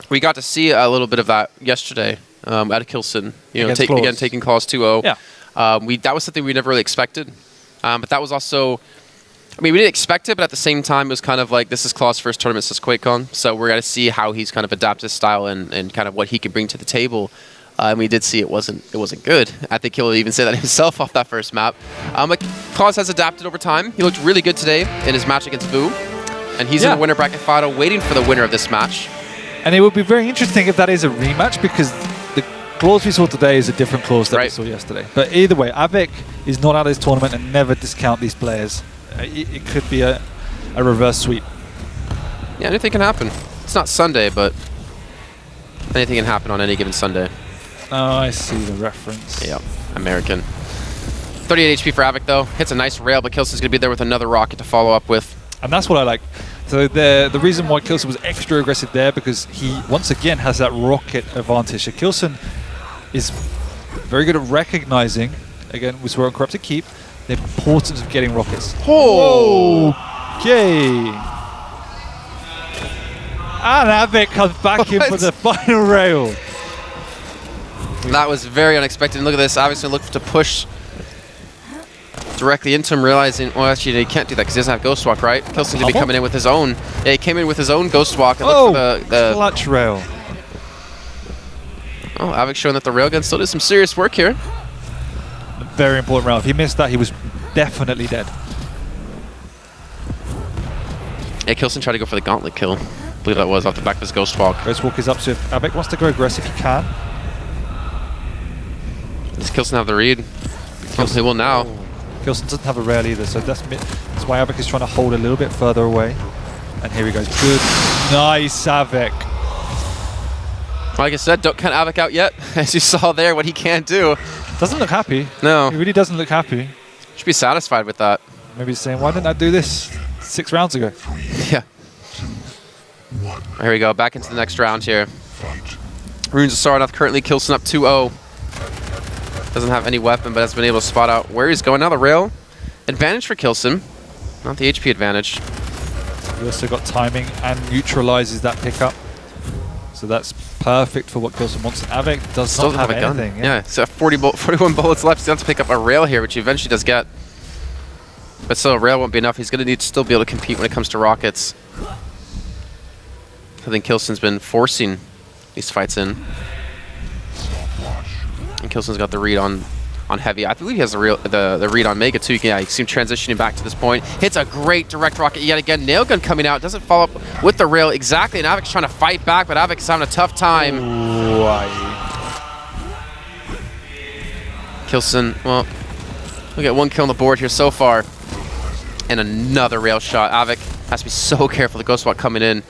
we got to see a little bit of that yesterday at k1llsen. You know, again taking Claws 2-0. Yeah. That was something we never really expected. But that was also, I mean, we didn't expect it, but at the same time, it was kind of like, this is Claw's first tournament since QuakeCon, so we're going to see how he's kind of adapted his style and kind of what he can bring to the table. And we did see it wasn't good. I think he'll even say that himself off that first map. But Claus has adapted over time. He looked really good today in his match against Vu. And he's in the winner bracket final, waiting for the winner of this match. And it would be very interesting if that is a rematch, because the clause we saw today is a different clause that we saw yesterday. But either way, Av3k is not out of this tournament, and never discount these players. It could be a reverse sweep. Yeah, anything can happen. It's not Sunday, but anything can happen on any given Sunday. Oh, I see the reference. Yeah, American. 38 HP for Av3k though. Hits a nice rail, but k1llsen's going to be there with another rocket to follow up with. And that's what I like. So the reason why k1llsen was extra aggressive there, because he once again has that rocket advantage. So k1llsen is very good at recognizing, again, we saw on Corrupted Keep, the importance of getting rockets. Oh! Okay. And Av3k comes back in for the final rail. That was very unexpected. And look at this. Obviously look to push directly into him, realizing, well, actually, he can't do that because he doesn't have Ghost Walk, right? k1llsen's going to be coming in with his own. Yeah, he came in with his own Ghost Walk. And look for the clutch rail. Oh, Av3k showing that the railgun still did some serious work here. Very important rail. If he missed that, he was definitely dead. Yeah, k1llsen tried to go for the gauntlet kill. I believe that was off the back of his Ghost Walk. Ghost Walk is up, so if Av3k wants to go aggressive, he can. Does k1llsen have the read? He will now. k1llsen doesn't have a rail either, so that's why Av3k is trying to hold a little bit further away. And here he goes. Good. Nice, Av3k. Like I said, don't count Av3k out yet. As you saw there, what he can do. Doesn't look happy. No. He really doesn't look happy. Should be satisfied with that. Maybe he's saying, why didn't I do this 6 rounds ago? Yeah. Here we go. Back into the next round here. Runes of Sarnath currently k1llsen up 2-0. Doesn't have any weapon, but has been able to spot out where he's going. Now the rail advantage for k1llsen. Not the HP advantage. He also got timing and neutralizes that pickup. So that's perfect for what k1llsen wants. And Av3k does Still not have a gun. anything. Yeah, so 41 bullets left. He's going to have to pick up a rail here, which he eventually does get. But still, a rail won't be enough. He's going to need to still be able to compete when it comes to rockets. I think k1llsen's been forcing these fights in. And k1llsen's got the read on heavy. I believe he has the read on Mega too. You can see him transitioning back to this point. Hits a great direct rocket yet again. Nail gun coming out. Doesn't follow up with the rail exactly. And Av3k's trying to fight back, but Av3k's having a tough time. k1llsen, well, we got 1 kill on the board here so far. And another rail shot. Av3k has to be so careful. The Ghost Walk coming in.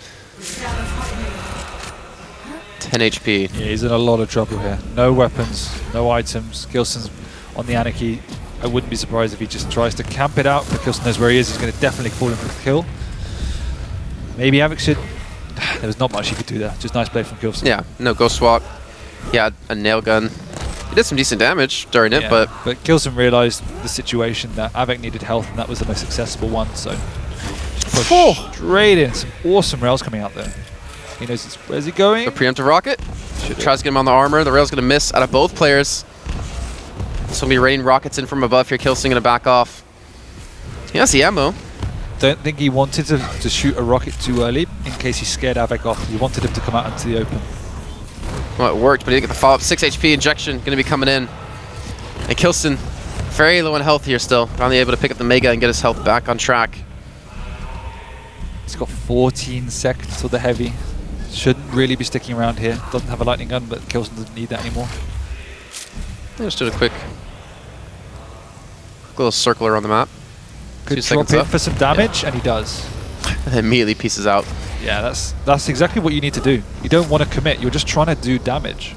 10 HP. Yeah, he's in a lot of trouble here. No weapons, no items. k1llsen's on the Anarchy. I wouldn't be surprised if he just tries to camp it out, but k1llsen knows where he is. He's going to definitely fall in for the kill. Maybe Av3k should... There was not much he could do there. Just nice play from k1llsen. Yeah, no Ghost Walk. Yeah, a nail gun. He did some decent damage during it, but k1llsen realized the situation that Av3k needed health, and that was the most accessible one, so just push straight in. Some awesome rails coming out there. He knows where's he going? the preemptive rocket. Tries to get him on the armor. The rail's going to miss out of both players. So he'll be raining rockets in from above here. k1llsen going to back off. He has the ammo. Don't think he wanted to shoot a rocket too early in case he scared Av3k off. He wanted him to come out into the open. Well, it worked, but he didn't get the follow-up. 6 HP injection going to be coming in. And k1llsen, very low in health here still. Finally able to pick up the Mega and get his health back on track. He's got 14 seconds till the heavy. Shouldn't really be sticking around here. Doesn't have a lightning gun, but k1llsen doesn't need that anymore. Just did a quick little circle around the map. Could drop in for some damage, and he does. And immediately pieces out. Yeah, that's exactly what you need to do. You don't want to commit. You're just trying to do damage.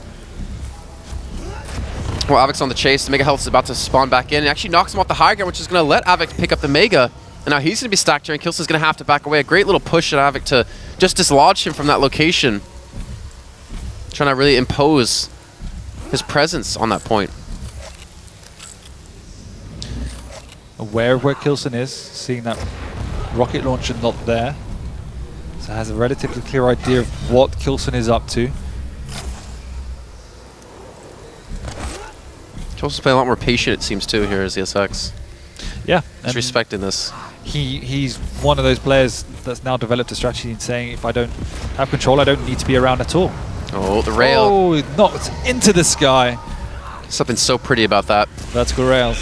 Well, Av3k's on the chase. The Mega Health is about to spawn back in. It actually knocks him off the high ground, which is going to let Av3k pick up the Mega. And now he's going to be stacked here, and k1llsen's going to have to back away. A great little push at Av3k to just dislodge him from that location. Trying to really impose his presence on that point. Aware of where k1llsen is, seeing that rocket launcher not there. So has a relatively clear idea of what k1llsen is up to. k1llsen's playing a lot more patient, it seems, too, here as the SX. Yeah. He's respecting this. He's one of those players that's now developed a strategy in saying, if I don't have control, I don't need to be around at all. Oh, the rail. Oh, knocked into the sky. Something so pretty about that. Vertical rails.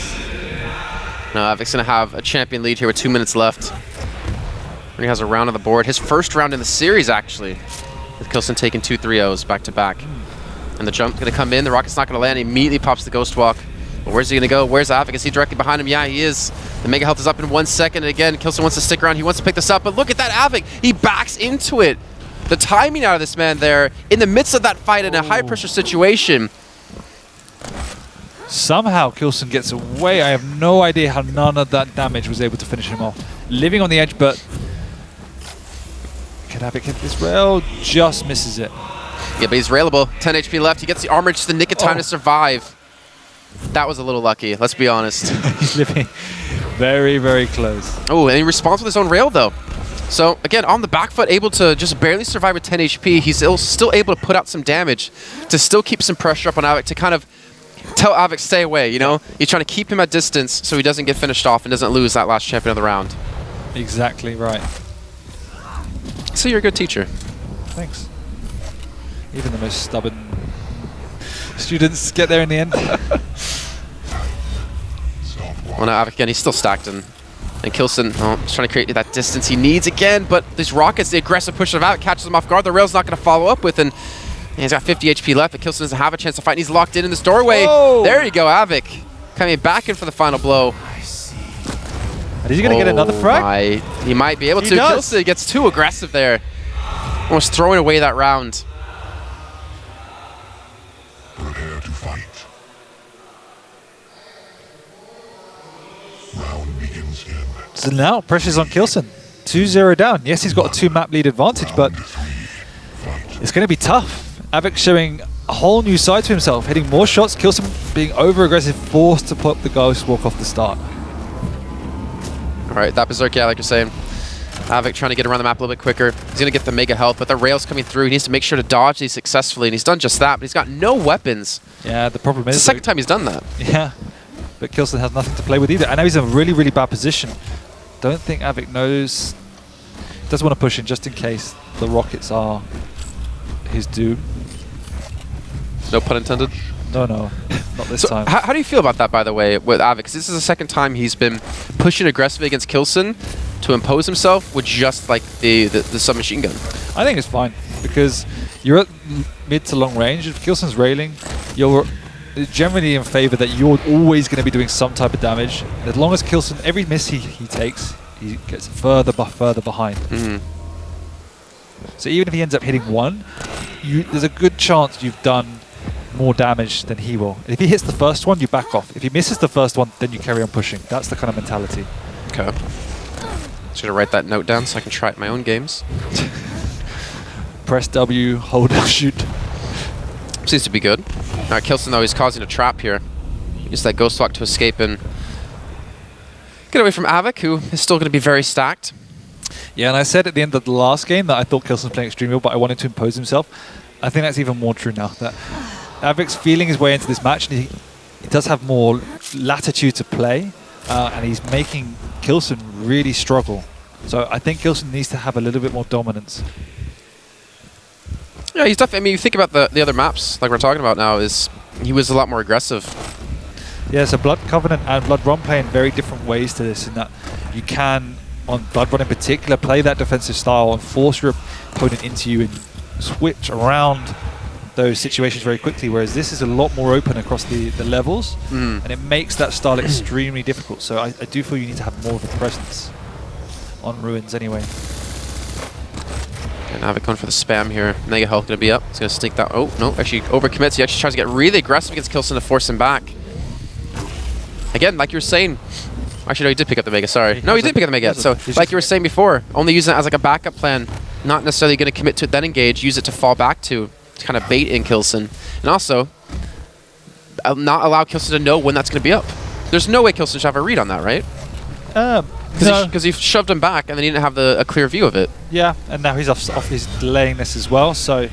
Now Av3k's going to have a champion lead here with 2 minutes left. He has a round on the board. His first round in the series, actually, with k1llsen taking 2 3-0s back to back. And the jump's going to come in. The rocket's not going to land. He immediately pops the Ghost Walk. But where's he going to go? Where's Av3k? Is he directly behind him? Yeah, he is. The Mega Health is up in 1 second. And again, k1llsen wants to stick around. He wants to pick this up. But look at that Av3k. He backs into it. The timing out of this man there in the midst of that fight in a high-pressure situation. Somehow k1llsen gets away. I have no idea how none of that damage was able to finish him off. Living on the edge, but can Av3k hit this rail? Just misses it. Yeah, but he's railable. 10 HP left. He gets the armor just the nick of time to survive. That was a little lucky, let's be honest. He's living very, very close. Oh, and he responds with his own rail, though. So, again, on the back foot, able to just barely survive with 10 HP. He's still able to put out some damage to still keep some pressure up on Av3k to kind of tell Av3k stay away, you know? He's trying to keep him at distance so he doesn't get finished off and doesn't lose that last champion of the round. Exactly right. So you're a good teacher. Thanks. Even the most stubborn students get there in the end. Well, now Av3k again, he's still stacked, and k1llsen, he's trying to create that distance he needs again, but these rockets, the aggressive push of Av3k catches him off guard. The rail's not going to follow up with, and he's got 50 HP left, but k1llsen doesn't have a chance to fight, and he's locked in this doorway. Whoa. There you go, Av3k. Coming back in for the final blow. Is he going to get another frag? He might be able to. k1llsen gets too aggressive there. Almost throwing away that round. Prepare to fight. Round begins in. So now pressure's on k1llsen. 2-0 down. Yes, he's got a 2-map lead advantage, but it's going to be tough. Av3k showing a whole new side to himself, hitting more shots, k1llsen being over-aggressive, forced to pop the Ghost Walk off the start. All right, that Berserk, yeah, like you're saying. Av3k trying to get around the map a little bit quicker. He's going to get the Mega Health, but the rail's coming through. He needs to make sure to dodge these successfully, and he's done just that, but he's got no weapons. Yeah, the problem is... It's the second time he's done that. Yeah, but k1llsen has nothing to play with either. I know he's in a really, really bad position. Don't think Av3k knows... Doesn't want to push in just in case the rockets are his doom. No pun intended? No, not this time. How do you feel about that, by the way, with Av3k? Because this is the second time he's been pushing aggressively against k1llsen to impose himself with just like the submachine gun. I think it's fine because you're at mid to long range. If k1llsen's railing, you're generally in favor that you're always going to be doing some type of damage. As long as k1llsen, every miss he takes, he gets further behind. So even if he ends up hitting one, there's a good chance you've done more damage than he will. If he hits the first one, you back off. If he misses the first one, then you carry on pushing. That's the kind of mentality. Okay. Just gonna write that note down so I can try it in my own games. Press W, hold L, shoot. Seems to be good. All right, k1llsen though, he's causing a trap here. Use that Ghost Walk to escape and get away from Av3k, who is still gonna be very stacked. Yeah, and I said at the end of the last game that I thought k1llsen was playing extremely well, but I wanted to impose himself. I think that's even more true now. That Av3k's feeling his way into this match, and he does have more latitude to play, and he's making k1llsen really struggle. So I think k1llsen needs to have a little bit more dominance. Yeah, he's definitely. I mean, you think about the other maps, like we're talking about now, is he was a lot more aggressive. Yeah, so Blood Covenant and Blood Run play in very different ways to this, in that you can, on Blood Run in particular, play that defensive style and force your opponent into you and switch around those situations very quickly, whereas this is a lot more open across the levels, and it makes that style extremely difficult. So I do feel you need to have more of a presence on Ruins anyway. And Av3k going for the spam here. Mega Health going to be up. He's going to sneak that. Oh, no, actually overcommits. He actually tries to get really aggressive against k1llsen to force him back. Again, like you were saying, actually, no, he did pick up the Mega, sorry. No, he did pick up the Mega. So, like you were saying before, only using it as like a backup plan, not necessarily going to commit to it, then engage, use it to fall back to kind of bait in k1llsen. And also, not allow k1llsen to know when that's going to be up. There's no way k1llsen should have a read on that, right? Because he shoved him back and then he didn't have a clear view of it. Yeah, and now he's off his delaying this as well, so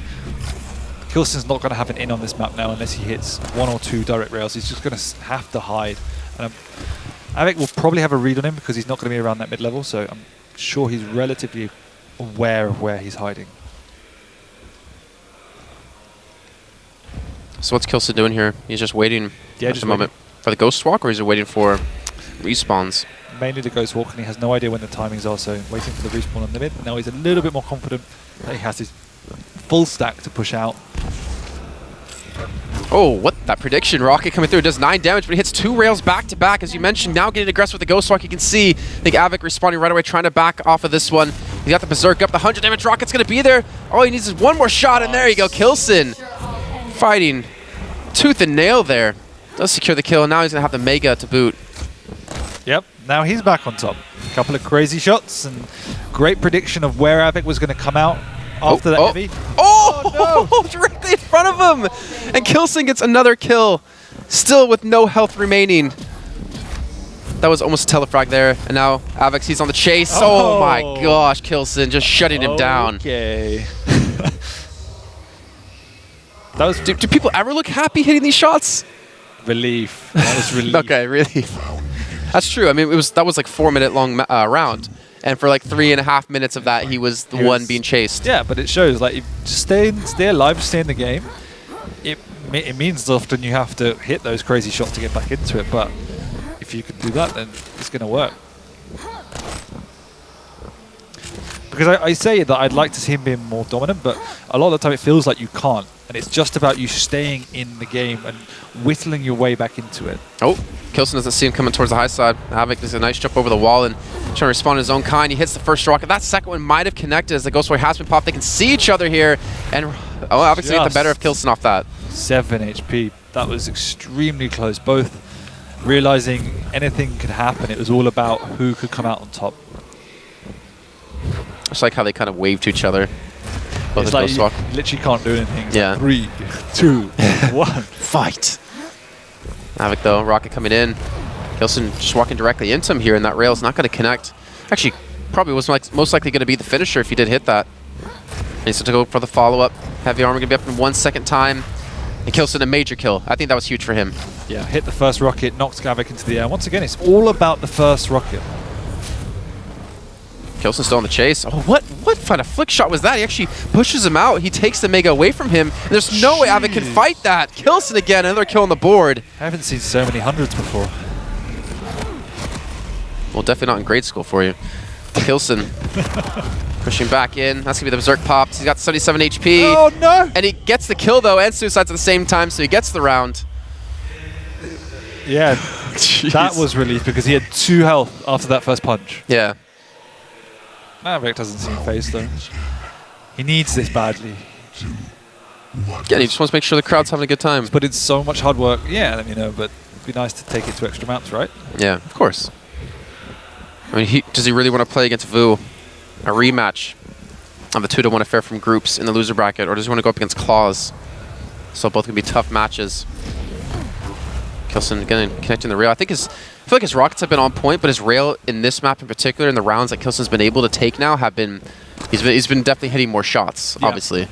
k1llsen's not going to have an in on this map now unless he hits one or two direct rails. He's just going to have to hide. And Av3k will probably have a read on him because he's not going to be around that mid-level, so I'm sure he's relatively aware of where he's hiding. So what's k1llsen doing here? He's just waiting at the moment for the Ghost Walk, or is he waiting for respawns? mainly the Ghost Walk, and he has no idea when the timings are, so waiting for the respawn on the mid. Now he's a little bit more confident that he has his full stack to push out. Oh, what that prediction. Rocket coming through does 9 damage, but he hits 2 rails back to back, as you mentioned. Now getting aggressive with the Ghost Walk. You can see, I think Av3k responding right away, trying to back off of this one. He got the Berserk up, the 100 damage. Rocket's going to be there. All he needs is one more shot, and there you go. k1llsen fighting tooth and nail there. Does secure the kill, and now he's going to have the Mega to boot. Yep, now he's back on top. A couple of crazy shots and great prediction of where Av3k was going to come out after that heavy. Oh, no! Directly in front of him! And k1llsen gets another kill, still with no health remaining. That was almost a telefrag there, and now Av3k, he's on the chase. Oh, my gosh, k1llsen just shutting him down. Okay. That was. Do people ever look happy hitting these shots? Relief. That was relief. Okay, really. That's true. I mean, that was like 4-minute long round, and for like 3.5 minutes of that, he was the one being chased. Yeah, but it shows like if just stay alive, stay in the game. It means often you have to hit those crazy shots to get back into it, but if you can do that, then it's going to work. Because I say that I'd like to see him being more dominant, but a lot of the time it feels like you can't. And it's just about you staying in the game and whittling your way back into it. Oh, k1llsen doesn't see him coming towards the high side. Av3k does a nice jump over the wall and trying to respond in his own kind. He hits the first rocket. That second one might have connected as the Ghost Warrior has been popped. They can see each other here. And Av3k's get the better of k1llsen off that. 7 HP. That was extremely close. Both realizing anything could happen. It was all about who could come out on top. Just like how they kind of wave to each other. It's like you literally can't do anything. It's yeah. Like 3, 2, 1. Fight. Av3k though, rocket coming in. k1llsen just walking directly into him here, and that rail's not going to connect. Actually, probably was most likely going to be the finisher if he did hit that. Needs to go for the follow-up. Heavy armor going to be up in 1 second time. And k1llsen a major kill. I think that was huge for him. Yeah, hit the first rocket, knocks Av3k into the air. Once again, it's all about the first rocket. k1llsen's still on the chase. Oh, what kind of flick shot was that? He actually pushes him out. He takes the Mega away from him. And there's no way Av3k can fight that. k1llsen again, another kill on the board. I haven't seen so many hundreds before. Well, definitely not in grade school for you. k1llsen pushing back in. That's going to be the Berserk pops. He's got 77 HP. Oh, no! And he gets the kill, though, and suicides at the same time, so he gets the round. Yeah, that was relief because he had 2 health after that first punch. Yeah. Av3k doesn't seem phased though. He needs this badly. Yeah, he just wants to make sure the crowd's having a good time. But it's so much hard work. Yeah, you know, but it'd be nice to take it to extra amounts, right? Yeah, of course. I mean, does he really want to play against Vu? A rematch of the 2-1 affair from groups in the loser bracket, or does he want to go up against Claws? So both going to be tough matches. k1llsen again connecting the rail. I feel like his rockets have been on point, but his rail in this map in particular, and the rounds that k1llsen's been able to take now have been, he's been definitely hitting more shots, yeah. Obviously.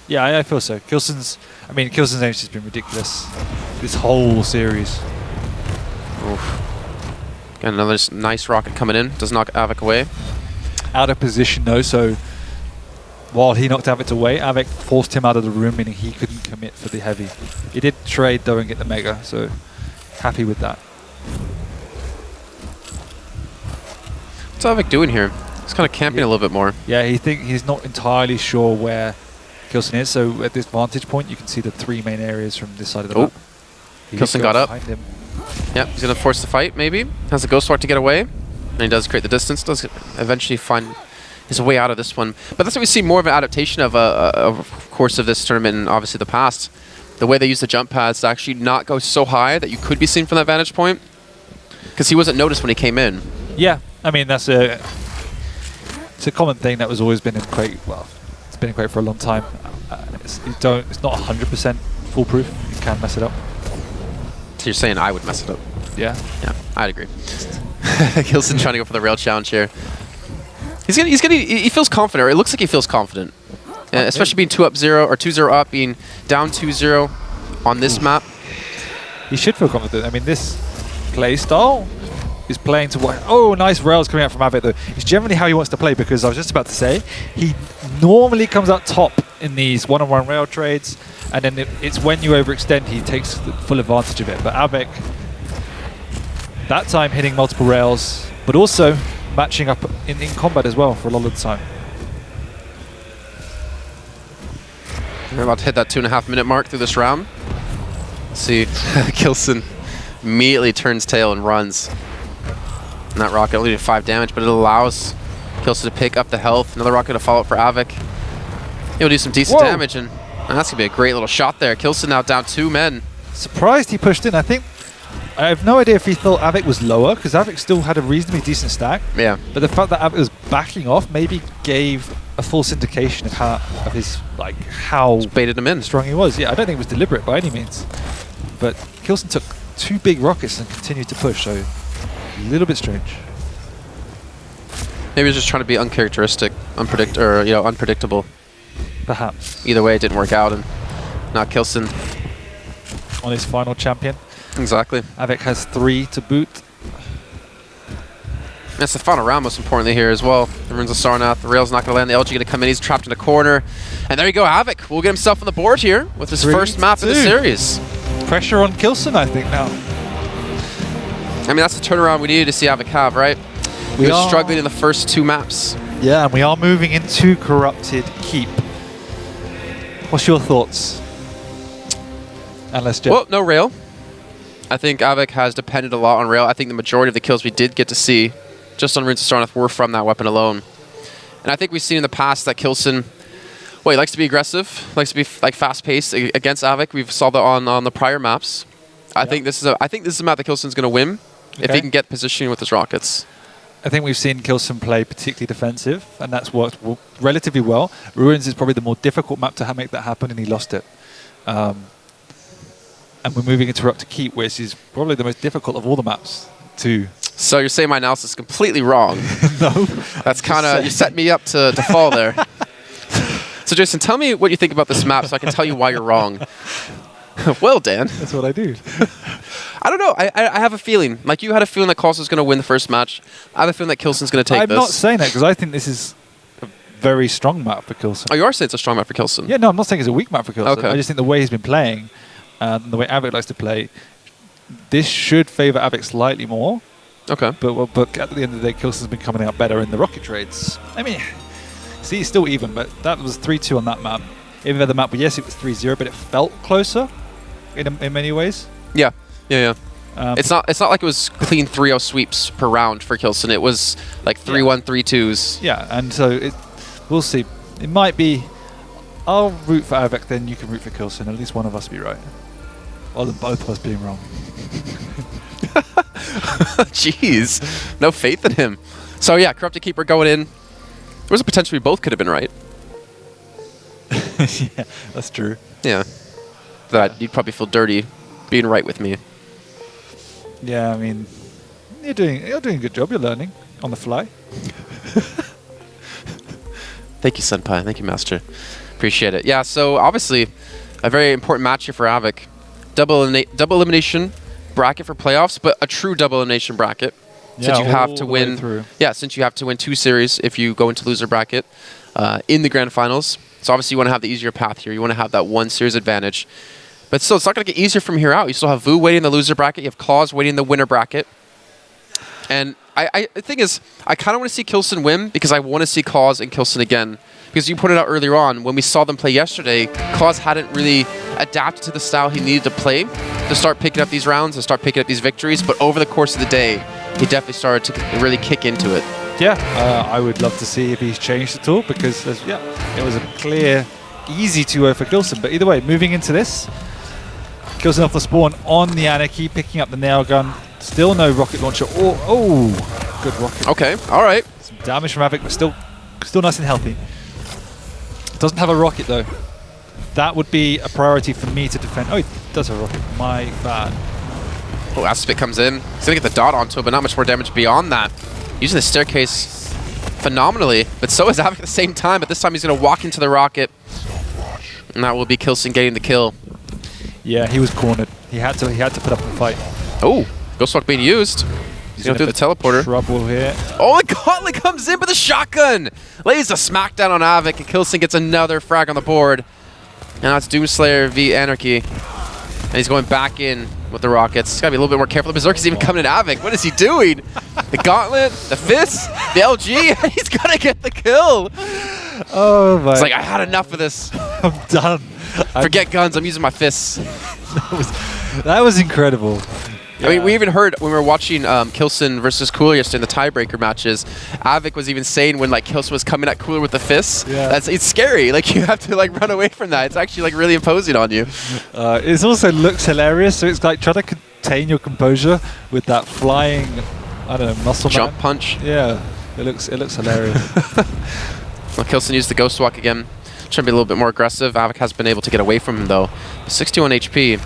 Yeah, I feel so. k1llsen's aim has been ridiculous this whole series. Oof. Got another nice rocket coming in. Does knock Av3k away. Out of position though, so while he knocked Av3k away, Av3k forced him out of the room, meaning he couldn't commit for the heavy. He did trade though and get the Mega, so happy with that. What's Av3k doing here? He's kind of camping a little bit more. Yeah, he's not entirely sure where k1llsen is, so at this vantage point you can see the 3 main areas from this side of the map. k1llsen got up. Him. Yep, he's going to force the fight, maybe. Has a Ghost Walk to get away. And he does create the distance, does eventually find his way out of this one. But that's what we see more of an adaptation of course, of this tournament and obviously the past. The way they use the jump pads to actually not go so high that you could be seen from that vantage point. Because he wasn't noticed when he came in. Yeah, I mean, it's a common thing that was always been in Quake. Well, it's been in Quake for a long time. It's not 100% foolproof. You can mess it up. So you're saying I would mess it up? Yeah. Yeah, I'd agree. k1llsen trying to go for the rail challenge here. He feels confident, or it looks like he feels confident. Especially being 2-0 or 2-0 up, being down 2-0 on this map. He should feel confident. I mean, this play style is playing to what... Oh, nice rails coming out from Av3k though. It's generally how he wants to play, because I was just about to say, he normally comes out top in these one-on-one rail trades, and then it's when you overextend he takes the full advantage of it. But Av3k That time hitting multiple rails, but also matching up in combat as well for a lot of the time. We're about to hit that 2.5 minute mark through this round. Let's see, k1llsen immediately turns tail and runs. And that rocket only did 5 damage, but it allows k1llsen to pick up the health. Another rocket to follow up for Av3k. He'll do some decent damage, and that's going to be a great little shot there. k1llsen now down 2 men. Surprised he pushed in. I have no idea if he thought Av3k was lower, because Av3k still had a reasonably decent stack. Yeah. But the fact that Av3k was backing off maybe gave a false indication of how Baited him in. strong he was. Yeah, I don't think it was deliberate by any means. But k1llsen took 2 big rockets and continued to push, so a little bit strange. Maybe he was just trying to be uncharacteristic, unpredictable. Perhaps. Either way, it didn't work out, and now k1llsen. On his final champion. Exactly. Av3k has 3 to boot. That's the final round, most importantly here as well. The Runes of Sarnath, the rail's not going to land, the LG going to come in, he's trapped in a corner. And there you go, Av3k will get himself on the board here with his first map of the series. Pressure on k1llsen, I think, now. I mean, that's the turnaround we needed to see Av3k have, right? He was struggling in the first 2 maps. Yeah, and we are moving into Corrupted Keep. What's your thoughts? And let's Well, no rail. I think Av3k has depended a lot on rail. I think the majority of the kills we did get to see just on Runes of Sarnath were from that weapon alone. And I think we've seen in the past that k1llsen, well, he likes to be aggressive, likes to be like fast-paced against Av3k. We've saw that on the prior maps. I think this is a map that k1llsen's going to win if he can get positioning with his rockets. I think we've seen k1llsen play particularly defensive, and that's worked relatively well. Ruins is probably the more difficult map to make that happen, and he lost it. And we're moving into Corrupted Keep, which is probably the most difficult of all the maps to... So you're saying my analysis is completely wrong? No. That's kind of... You set me up to fall there. So Jason, tell me what you think about this map so I can tell you why you're wrong. Well, Dan. That's what I do. I don't know. I have a feeling. Like you had a feeling that k1llsen's going to win the first match. I have a feeling that k1llsen's going to take this. I'm not saying that because I think this is a very strong map for k1llsen. Oh, you are saying it's a strong map for k1llsen? Yeah, no, I'm not saying it's a weak map for k1llsen. Okay. I just think the way he's been playing and the way Av3k likes to play, this should favour Av3k slightly more. Okay. But at the end of the day, k1llsen's been coming out better in the rocket trades. I mean, see, it's still even, but that was 3-2 on that map. Every other map, yes, it was 3-0, but it felt closer in many ways. Yeah. It's not like it was clean 3-0 sweeps per round for k1llsen. It was like 3-1, 3-2s. Yeah, and so we'll see. It might be... I'll root for Av3k, then you can root for k1llsen. At least one of us will be right. Other than both of us being wrong. Jeez. No faith in him. So yeah, Corrupted Keeper going in. There was a potential we both could have been right. Yeah, that's true. Yeah. That you'd probably feel dirty being right with me. Yeah, I mean, you're doing a good job. You're learning on the fly. Thank you, Senpai. Thank you, Master. Appreciate it. Yeah, so obviously a very important match here for Av3k. Double elimination bracket for playoffs, but a true double elimination bracket. Since you have to win, since you have to win 2 series if you go into loser bracket in the grand finals. So obviously you want to have the easier path here. You want to have that 1 series advantage. But still, it's not going to get easier from here out. You still have Vu waiting in the loser bracket. You have Claws waiting in the winner bracket. And the thing is, I kind of want to see k1llsen win because I want to see Claws and k1llsen again. Because you put it out earlier on, when we saw them play yesterday, Claws hadn't really adapted to the style he needed to play to start picking up these rounds, to start picking up these victories. But over the course of the day, he definitely started to really kick into it. Yeah, I would love to see if he's changed at all because, it was a clear, easy 2-0 for k1llsen. But either way, moving into this, k1llsen off the spawn on the Anarchy, picking up the nail gun. Still no rocket launcher. Oh, good rocket. Okay, all right. Some damage from Av3k, but still nice and healthy. Doesn't have a rocket though. That would be a priority for me to defend. Oh, he does have a rocket. My bad. Oh, Aspit comes in. He's going to get the dot onto it, but not much more damage beyond that. Using the staircase phenomenally, but so is Av3k at the same time, but this time he's going to walk into the rocket. And that will be k1llsen getting the kill. Yeah, he was cornered. He had to put up a fight. Oh, Ghostwalk being used. He's going through the teleporter. Trouble here. Oh, the Gauntlet comes in with a shotgun. Lays a smackdown on Av3k, and k1llsen gets another frag on the board. Now it's Doomslayer v Anarchy. And he's going back in with the rockets. He's got to be a little bit more careful. The Berserker's even coming at Avik. What is he doing? The gauntlet, the fist, the LG. He's got to get the kill. Oh my! It's like, I had enough of this. I'm done. Forget guns. I'm using my fists. That was incredible. I mean, we even heard when we were watching k1llsen versus k1llsen yesterday in the tiebreaker matches, Avik was even saying when like k1llsen was coming at k1llsen with the fists, it's scary. Like you have to like run away from that. It's actually like really imposing on you. It also looks hilarious. So it's like trying to contain your composure with that flying, I don't know, muscle jump man. punch. Yeah, it looks hilarious. Well, k1llsen used the ghost walk again. Trying to be a little bit more aggressive. Avik has been able to get away from him though. 61 HP.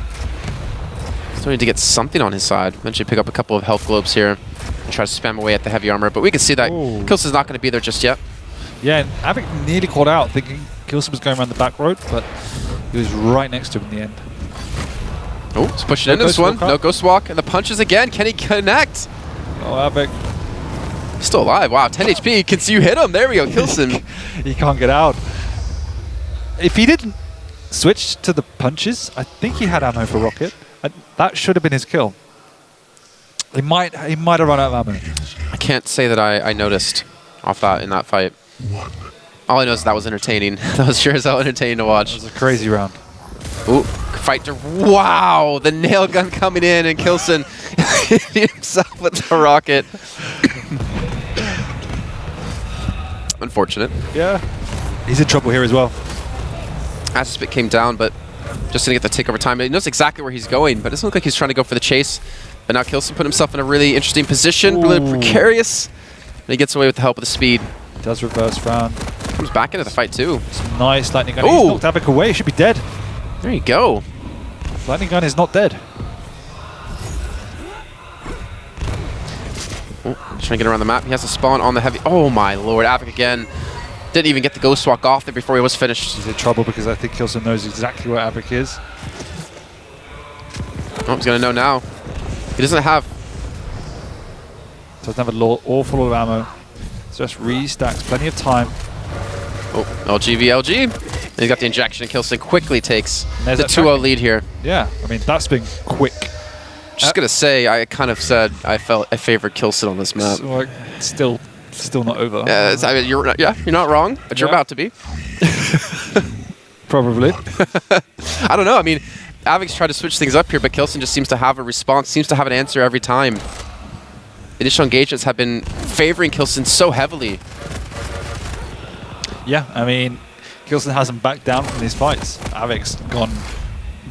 Still need to get something on his side. Eventually pick up a couple of health globes here and try to spam away at the heavy armor. But we can see that k1llsen's not going to be there just yet. Yeah, and Avik nearly caught out thinking k1llsen was going around the back road, but he was right next to him in the end. Oh, he's pushing into this one. No ghost walk. And the punches again. Can he connect? Oh, Avik. He's still alive. Wow, 10 HP. Can see you hit him. There we go, k1llsen. He can't get out. If he didn't switch to the punches, I think he had ammo for rocket. That should have been his kill. He might have run out of ammo. I can't say that I noticed off that in that fight. All I know is that was entertaining. That was sure as hell entertaining to watch. It was a crazy round. Ooh, fight to wow! The nail gun coming in and k1llsen hit himself with the rocket. Unfortunate. Yeah. He's in trouble here as well. Aspit came down, but just gonna get the tick over time. He knows exactly where he's going, but it doesn't look like he's trying to go for the chase. But now k1llsen put himself in a really interesting position, really precarious. And he gets away with the help of the speed. Does reverse round. Comes back into the fight too. Some nice lightning gun. He's knocked Avik away. He should be dead. There you go. Lightning gun is not dead. Oh, trying to get around the map. He has to spawn on the heavy. Oh my lord, Avik again. Didn't even get the ghost walk off there before he was finished. He's in trouble because I think k1llsen knows exactly where Avik is. Oh, he's gonna know now. He doesn't have awful lot of ammo. Just restacks, plenty of time. Oh, LG. And he's got the injection, and k1llsen quickly takes the 2-0 lead here. Yeah, I mean, that's been quick. Just gonna say, I kind of said I favored k1llsen on this map. So, still not over. I mean, you're not wrong, but you're about to be. Probably. I don't know. I mean, Avik's tried to switch things up here, but k1llsen just seems to have a response, seems to have an answer every time. Initial engagements have been favoring k1llsen so heavily. Yeah, I mean, k1llsen hasn't backed down from these fights. Avik's gone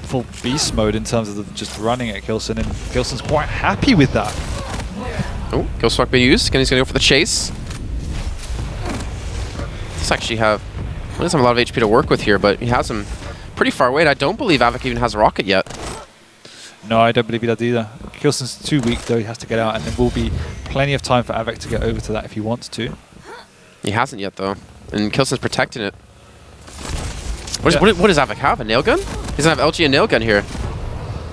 full beast mode in terms of just running at k1llsen, and k1llsen's quite happy with that. Oh, ghost walk being used. He's gonna go for the chase. Does actually have, he doesn't have a lot of HP to work with here, but he has him pretty far away. And I don't believe Avik even has a rocket yet. No, I don't believe he does either. k1llsen's too weak though, he has to get out, and there will be plenty of time for Avik to get over to that if he wants to. He hasn't yet though, and k1llsen's protecting it. What does Avik have, a nail gun? He doesn't have LG and nail gun here.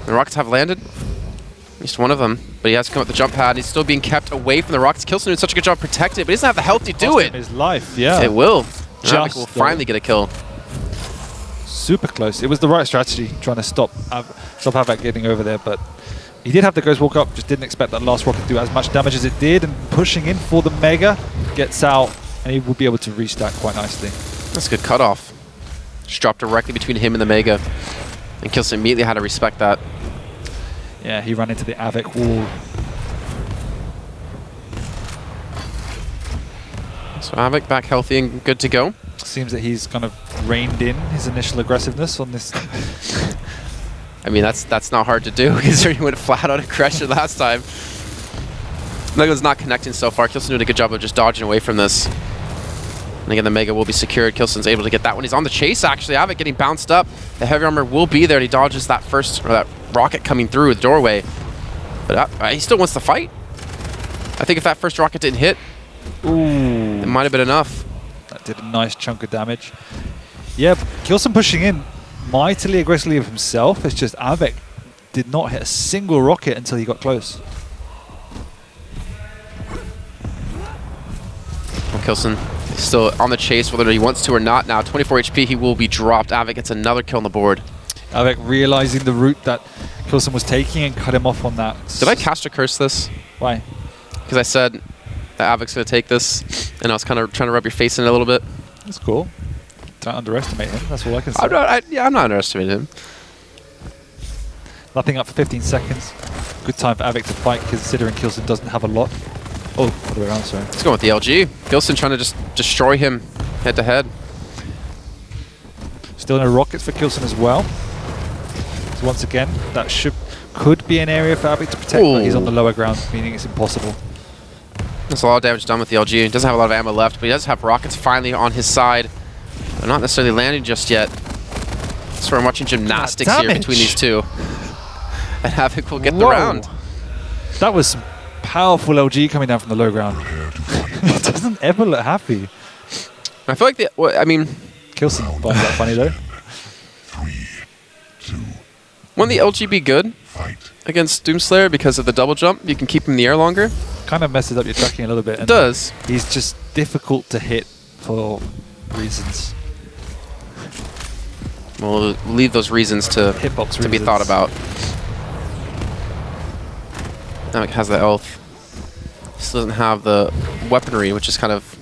The rockets have landed. At least one of them, but he has to come up with the jump pad. He's still being kept away from the rockets. k1llsen doing such a good job protecting it, but he doesn't have the health to do it. His life, yeah. It will. Just will finally get a kill. Super close. It was the right strategy, trying to stop Avik getting over there, but he did have the ghost walk up, just didn't expect that last rocket to do as much damage as it did, and pushing in for the Mega, gets out, and he will be able to restack quite nicely. That's a good cutoff. Just dropped directly between him and the Mega, and k1llsen immediately had to respect that. Yeah, he ran into the Avik wall. So Avik back healthy and good to go. Seems that he's kind of reined in his initial aggressiveness on this. I mean, that's not hard to do, considering he went flat out aggression last time. Mega's not connecting so far. k1llsen doing a good job of just dodging away from this. And again, the Mega will be secured. k1llsen's able to get that one. He's on the chase, actually. Avik getting bounced up. The heavy armor will be there. And he dodges that that rocket coming through the doorway. But he still wants to fight. I think if that first rocket didn't hit, it might have been enough. That did a nice chunk of damage. Yeah, k1llsen pushing in mightily aggressively of himself. It's just Avik did not hit a single rocket until he got close. Well, k1llsen is still on the chase, whether he wants to or not now. 24 HP, he will be dropped. Avik gets another kill on the board. Av3k realizing the route that k1llsen was taking and cut him off on that. Did I caster curse this? Why? Because I said that Av3k's going to take this, and I was kind of trying to rub your face in it a little bit. That's cool. Don't underestimate him. That's all I can say. I'm not underestimating him. Nothing up for 15 seconds. Good time for Av3k to fight, considering k1llsen doesn't have a lot. Oh, other way around, sorry. Let's go with the LG. k1llsen trying to just destroy him head to head. Still no rockets for k1llsen as well. So once again, that could be an area for Av3k to protect, but he's on the lower ground, meaning it's impossible. There's a lot of damage done with the LG. He doesn't have a lot of ammo left, but he does have rockets finally on his side. They're not necessarily landing just yet. So I'm watching gymnastics here between these two. And Av3k will get the round. That was some powerful LG coming down from the low ground. It doesn't ever look happy. I feel like k1llsen finds that funny though. 3, 2, wouldn't the LG be good fight. against Doomslayer because of the double jump? You can keep him in the air longer. Kind of messes up your tracking a little bit. It does. He's just difficult to hit for reasons. We'll leave those reasons to be thought about. Av3k has the elf. Still doesn't have the weaponry, which is kind of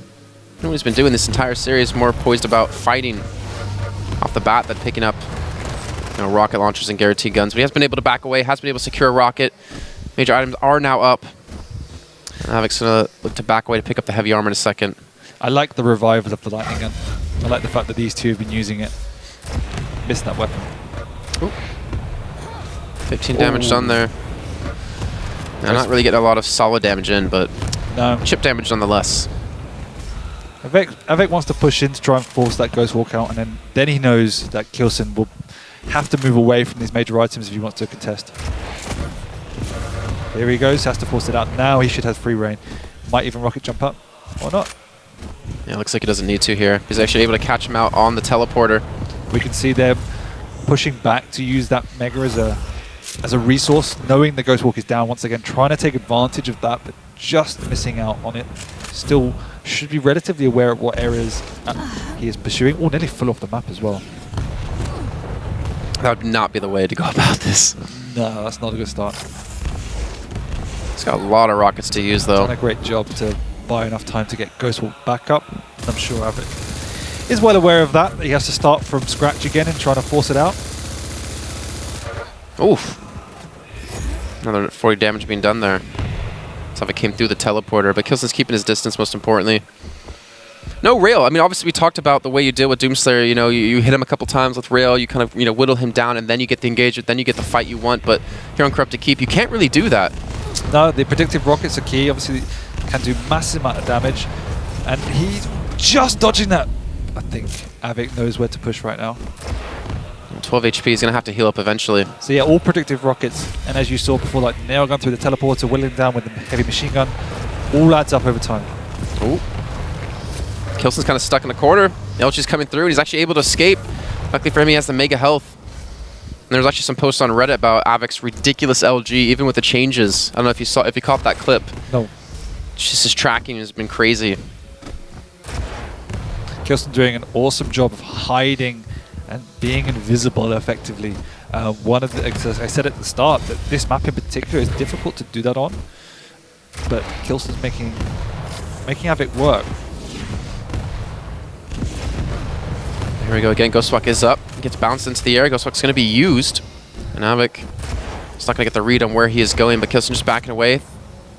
what he's been doing this entire series. More poised about fighting off the bat than picking up rocket launchers and guaranteed guns. But he has been able to back away, has been able to secure a rocket. Major items are now up. Av3k's going to look to back away to pick up the heavy armor in a second. I like the revival of the lightning gun. I like the fact that these two have been using it. Missed that weapon. Ooh. 15 damage done there. Now, not really getting a lot of solid damage in, but no. Chip damage nonetheless. Av3k wants to push in to try and force that ghost walk out, and then he knows that k1llsen will have to move away from these major items if he wants to contest. Here he goes, has to force it out. Now he should have free reign. Might even rocket jump up, or not. Yeah, looks like he doesn't need to here. He's actually able to catch him out on the teleporter. We can see them pushing back to use that Mega as a resource, knowing the Ghost Walk is down once again, trying to take advantage of that, but just missing out on it. Still should be relatively aware of what areas he is pursuing. Oh, nearly flew off the map as well. That would not be the way to go about this. No, that's not a good start. He's got a lot of rockets to use, though. Done a great job to buy enough time to get Ghost Walk back up. I'm sure Av3k is well aware of that. He has to start from scratch again and try to force it out. Oof. Another 40 damage being done there. So Av3k came through the teleporter, but k1llsen's keeping his distance most importantly. No rail. I mean, obviously we talked about the way you deal with Doomslayer. You hit him a couple times with rail, you kind of whittle him down, and then you get the engagement, then you get the fight you want. But here on Corrupted Keep, you can't really do that. No, the predictive rockets are key. Obviously, can do massive amount of damage, and he's just dodging that. I think Av3k knows where to push right now. 12 HP is going to have to heal up eventually. So yeah, all predictive rockets, and as you saw before, like nail gun through the teleporter, whittling down with the heavy machine gun, all adds up over time. Ooh. k1llsen's kind of stuck in the corner. LG's coming through, and he's actually able to escape. Luckily for him, he has the mega health. And there was actually some posts on Reddit about Av3k's ridiculous LG, even with the changes. I don't know if you caught that clip. No. Just his tracking has been crazy. k1llsen doing an awesome job of hiding and being invisible effectively. One of the, as I said at the start, that this map in particular is difficult to do that on, but k1llsen's making Av3k work. Here we go again. Ghostwalk is up. He gets bounced into the air. Ghostwalk's going to be used. And Av3k is not going to get the read on where he is going, but k1llsen just backing away.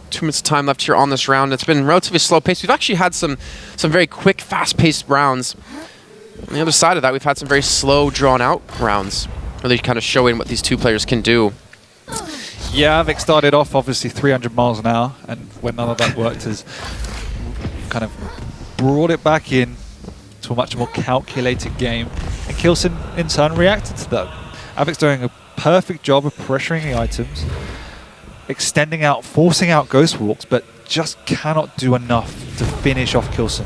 2 minutes of time left here on this round. It's been relatively slow paced. We've actually had some very quick, fast-paced rounds. On the other side of that, we've had some very slow, drawn-out rounds, really kind of showing what these two players can do. Yeah, Av3k started off obviously 300 miles an hour, and when none of that worked, has kind of brought it back in to a much more calculated game. And k1llsen, in turn, reacted to that. Av3k's doing a perfect job of pressuring the items, extending out, forcing out ghost walks, but just cannot do enough to finish off k1llsen.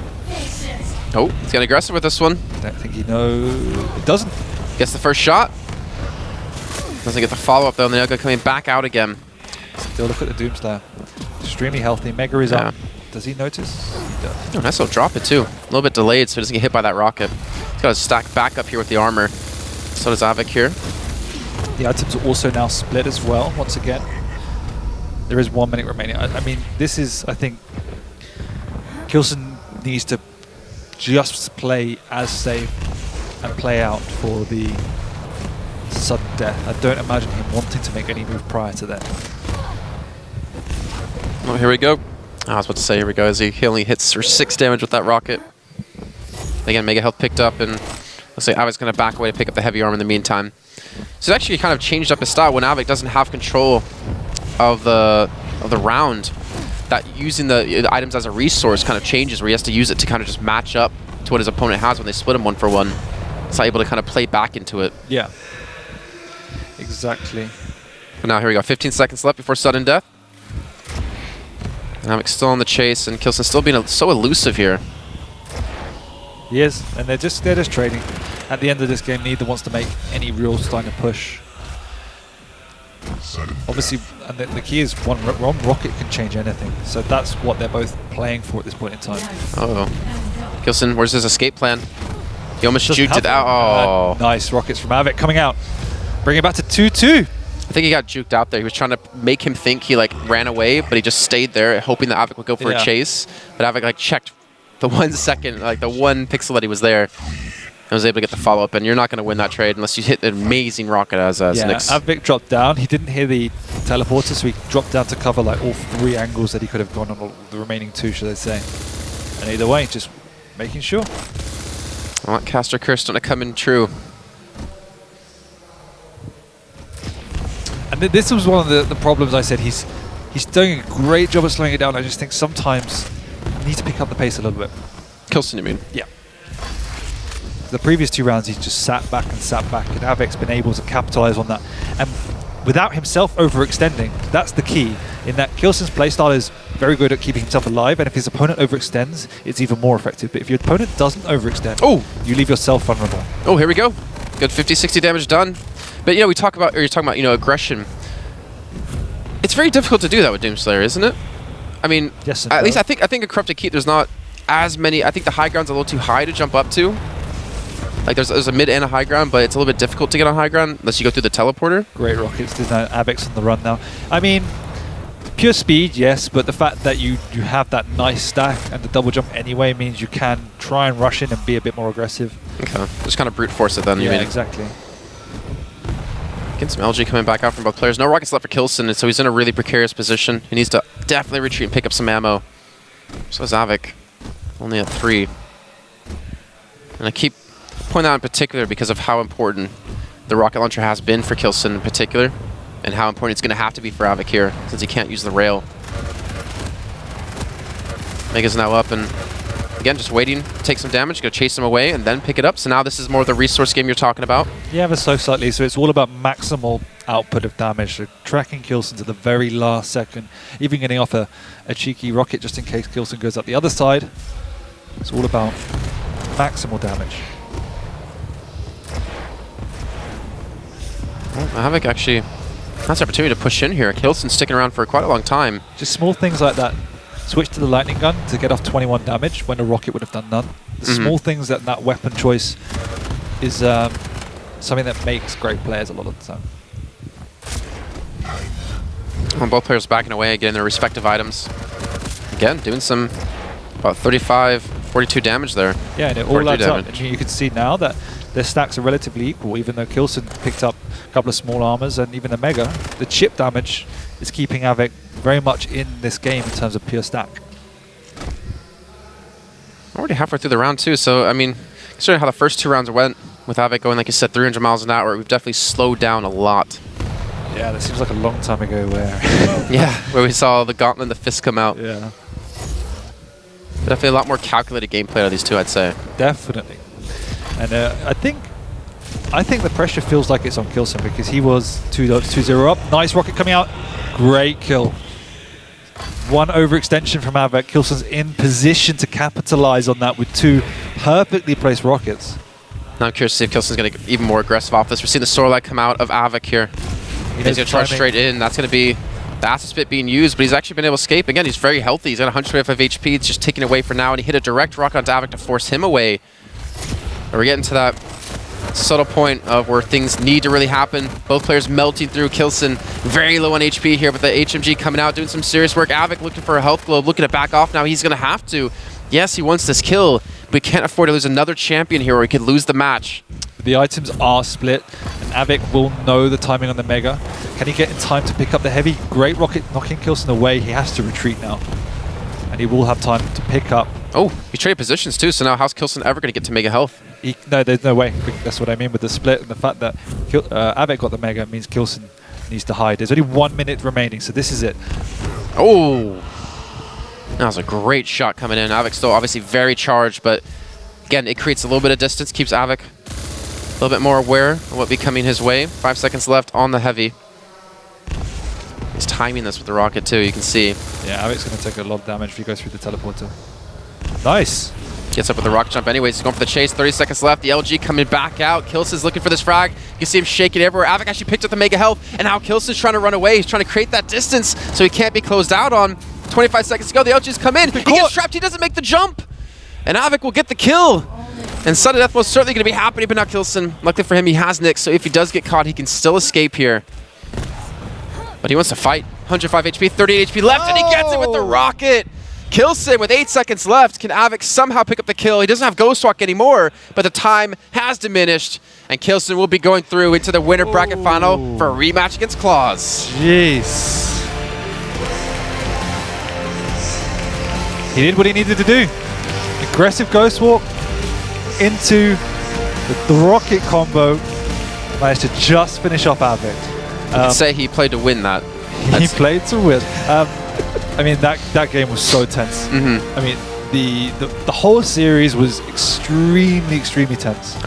Oh, he's getting aggressive with this one. I don't think he knows. It doesn't. Gets the first shot. Doesn't get the follow-up, though, and then coming back out again. Still look at the Doomslayer. Extremely healthy. Mega is up. Does he notice? He does. Oh, nice little drop it, too. A little bit delayed, so he doesn't get hit by that rocket. He's got to stack back up here with the armor. So does Av3k here. The items are also now split as well, once again. There is 1 minute remaining. I mean, this is, I think, k1llsen needs to just play as safe and play out for the sudden death. I don't imagine him wanting to make any move prior to that. Oh, here we go. I was about to say, here we go, as he only hits for 6 damage with that rocket. Again, Mega Health picked up, and let's say Avic's going to back away to pick up the heavy arm in the meantime. So it actually kind of changed up his style when Avic doesn't have control of the round. That using the items as a resource kind of changes, where he has to use it to kind of just match up to what his opponent has when they split him 1 for 1. It's not able to kind of play back into it. Yeah, exactly. But now here we go, 15 seconds left before sudden death. And Avic's still on the chase, and k1llsen still being so elusive here. He is, and they're just trading. At the end of this game, neither wants to make any real sign of push. Obviously, and the key is one rocket can change anything. So that's what they're both playing for at this point in time. Uh-oh. k1llsen, where's his escape plan? He almost juked it out. Oh. Nice rockets from Av3k coming out. Bring it back to 2-2. I think he got juked out there. He was trying to make him think he like ran away, but he just stayed there, hoping that Av3k would go for a chase. But Av3k like checked the 1 second, like the 1 pixel that he was there, and was able to get the follow-up. And you're not going to win that trade unless you hit an amazing rocket as Nyx. Av3k dropped down. He didn't hear the teleporter, so he dropped down to cover like all 3 angles that he could have gone on, all the remaining 2, should I say. And either way, just making sure. Well, that caster curse starting to come in true. And this was one of the problems I said. He's doing a great job at slowing it down. I just think sometimes you need to pick up the pace a little bit. k1llsen, you mean? Yeah. The previous 2 rounds, he's just sat back, and Av3k's been able to capitalize on that. And without himself overextending, that's the key. In that k1llsen's playstyle is very good at keeping himself alive, and if his opponent overextends, it's even more effective. But if your opponent doesn't overextend, you leave yourself vulnerable. Oh, here we go. Good 50, 60 damage done. But, you know, you're talking about, you know, aggression. It's very difficult to do that with Doomslayer, isn't it? I mean, yes, at least I think a Corrupted Keep, there's not as many. I think the high ground's a little too high to jump up to. Like, there's a mid and a high ground, but it's a little bit difficult to get on high ground unless you go through the teleporter. Great rockets. There's no Av3k's on the run now. I mean, pure speed, yes, but the fact that you have that nice stack and the double jump anyway means you can try and rush in and be a bit more aggressive. Okay, just kind of brute force it then. Yeah, you mean? Exactly. Getting some LG coming back out from both players. No rockets left for k1llsen, and so he's in a really precarious position. He needs to definitely retreat and pick up some ammo. So is Av3k, only at 3. And I keep pointing out in particular because of how important the rocket launcher has been for k1llsen in particular, and how important it's going to have to be for Av3k here, since he can't use the rail. Mega's now up, and again, just waiting to take some damage, go chase him away, and then pick it up. So now this is more of the resource game you're talking about. Yeah, but so slightly. So it's all about maximal output of damage. So tracking k1llsen to the very last second, even getting off a cheeky rocket just in case k1llsen goes up the other side. It's all about maximal damage. Well, Av3k actually has the opportunity to push in here. k1llsen's sticking around for quite a long time. Just small things like that. Switch to the lightning gun to get off 21 damage when a rocket would have done none. Small things that weapon choice is something that makes great players a lot of the time. Well, both players backing away, getting their respective items. Again, doing some about 35, 42 damage there. Yeah, and it all adds up. And you can see now that their stacks are relatively equal, even though k1llsen picked up a couple of small armors and even a Mega. The chip damage is keeping Av3k very much in this game in terms of pure stack. Already halfway through the round too, so I mean, considering how the first 2 rounds went with Av3k going, like you said, 300 miles an hour, we've definitely slowed down a lot. Yeah, that seems like a long time ago where... yeah, where we saw the gauntlet and the fist come out. Yeah. Definitely a lot more calculated gameplay out of these 2, I'd say. Definitely. And I think the pressure feels like it's on k1llsen because he was 2-0 up. Nice rocket coming out. Great kill. 1 overextension from Av3k. k1llsen's in position to capitalize on that with 2 perfectly placed rockets. Now I'm curious to see if k1llsen's going to get even more aggressive off this. We're seeing the Sorlight come out of Av3k here. He's going to charge straight in. That's going to be the Acid Spit being used, but he's actually been able to escape. Again, he's very healthy. He's got 125 HP. It's just taken away for now, and he hit a direct rocket onto Av3k to force him away. But we're getting to that subtle point of where things need to really happen. Both players melting through. k1llsen very low on HP here, but the HMG coming out, doing some serious work. Av3k looking for a health globe, looking to back off now. He's going to have to. Yes, he wants this kill, but he can't afford to lose another champion here or he could lose the match. The items are split, and Av3k will know the timing on the Mega. Can he get in time to pick up the heavy? Great rocket knocking k1llsen away. He has to retreat now. And he will have time to pick up. Oh, he traded positions too, so now how's k1llsen ever going to get to Mega health? No, there's no way. That's what I mean with the split and the fact that Av3k got the Mega means k1llsen needs to hide. There's only 1 minute remaining, so this is it. Oh, that was a great shot coming in. Av3k still obviously very charged, but again, it creates a little bit of distance, keeps Av3k a little bit more aware of what be coming his way. 5 seconds left on the heavy. He's timing this with the rocket too, you can see. Yeah, Av3k's going to take a lot of damage if he goes through the teleporter. Nice. Gets up with the rocket jump anyways. He's going for the chase. 30 seconds left. The LG coming back out. k1llsen's looking for this frag. You can see him shaking everywhere. Av3k actually picked up the Mega health, and now k1llsen's trying to run away. He's trying to create that distance so he can't be closed out on. 25 seconds to go. The LG's come in. He gets trapped. He doesn't make the jump. And Av3k will get the kill. And sudden death most certainly going to be happening, but not k1llsen. Luckily for him, he has Nyx, so if he does get caught, he can still escape here. But he wants to fight. 105 HP, 38 HP left, and he gets it with the rocket. k1llsen with 8 seconds left. Can Av3k somehow pick up the kill? He doesn't have Ghost Walk anymore, but the time has diminished, and k1llsen will be going through into the winner bracket final for a rematch against Claws. Jeez. He did what he needed to do. Aggressive Ghost Walk into the rocket combo. Managed to just finish off Av3k. You can say he played to win that. He played to win. I mean, that game was so tense. I mean, the whole series was extremely tense.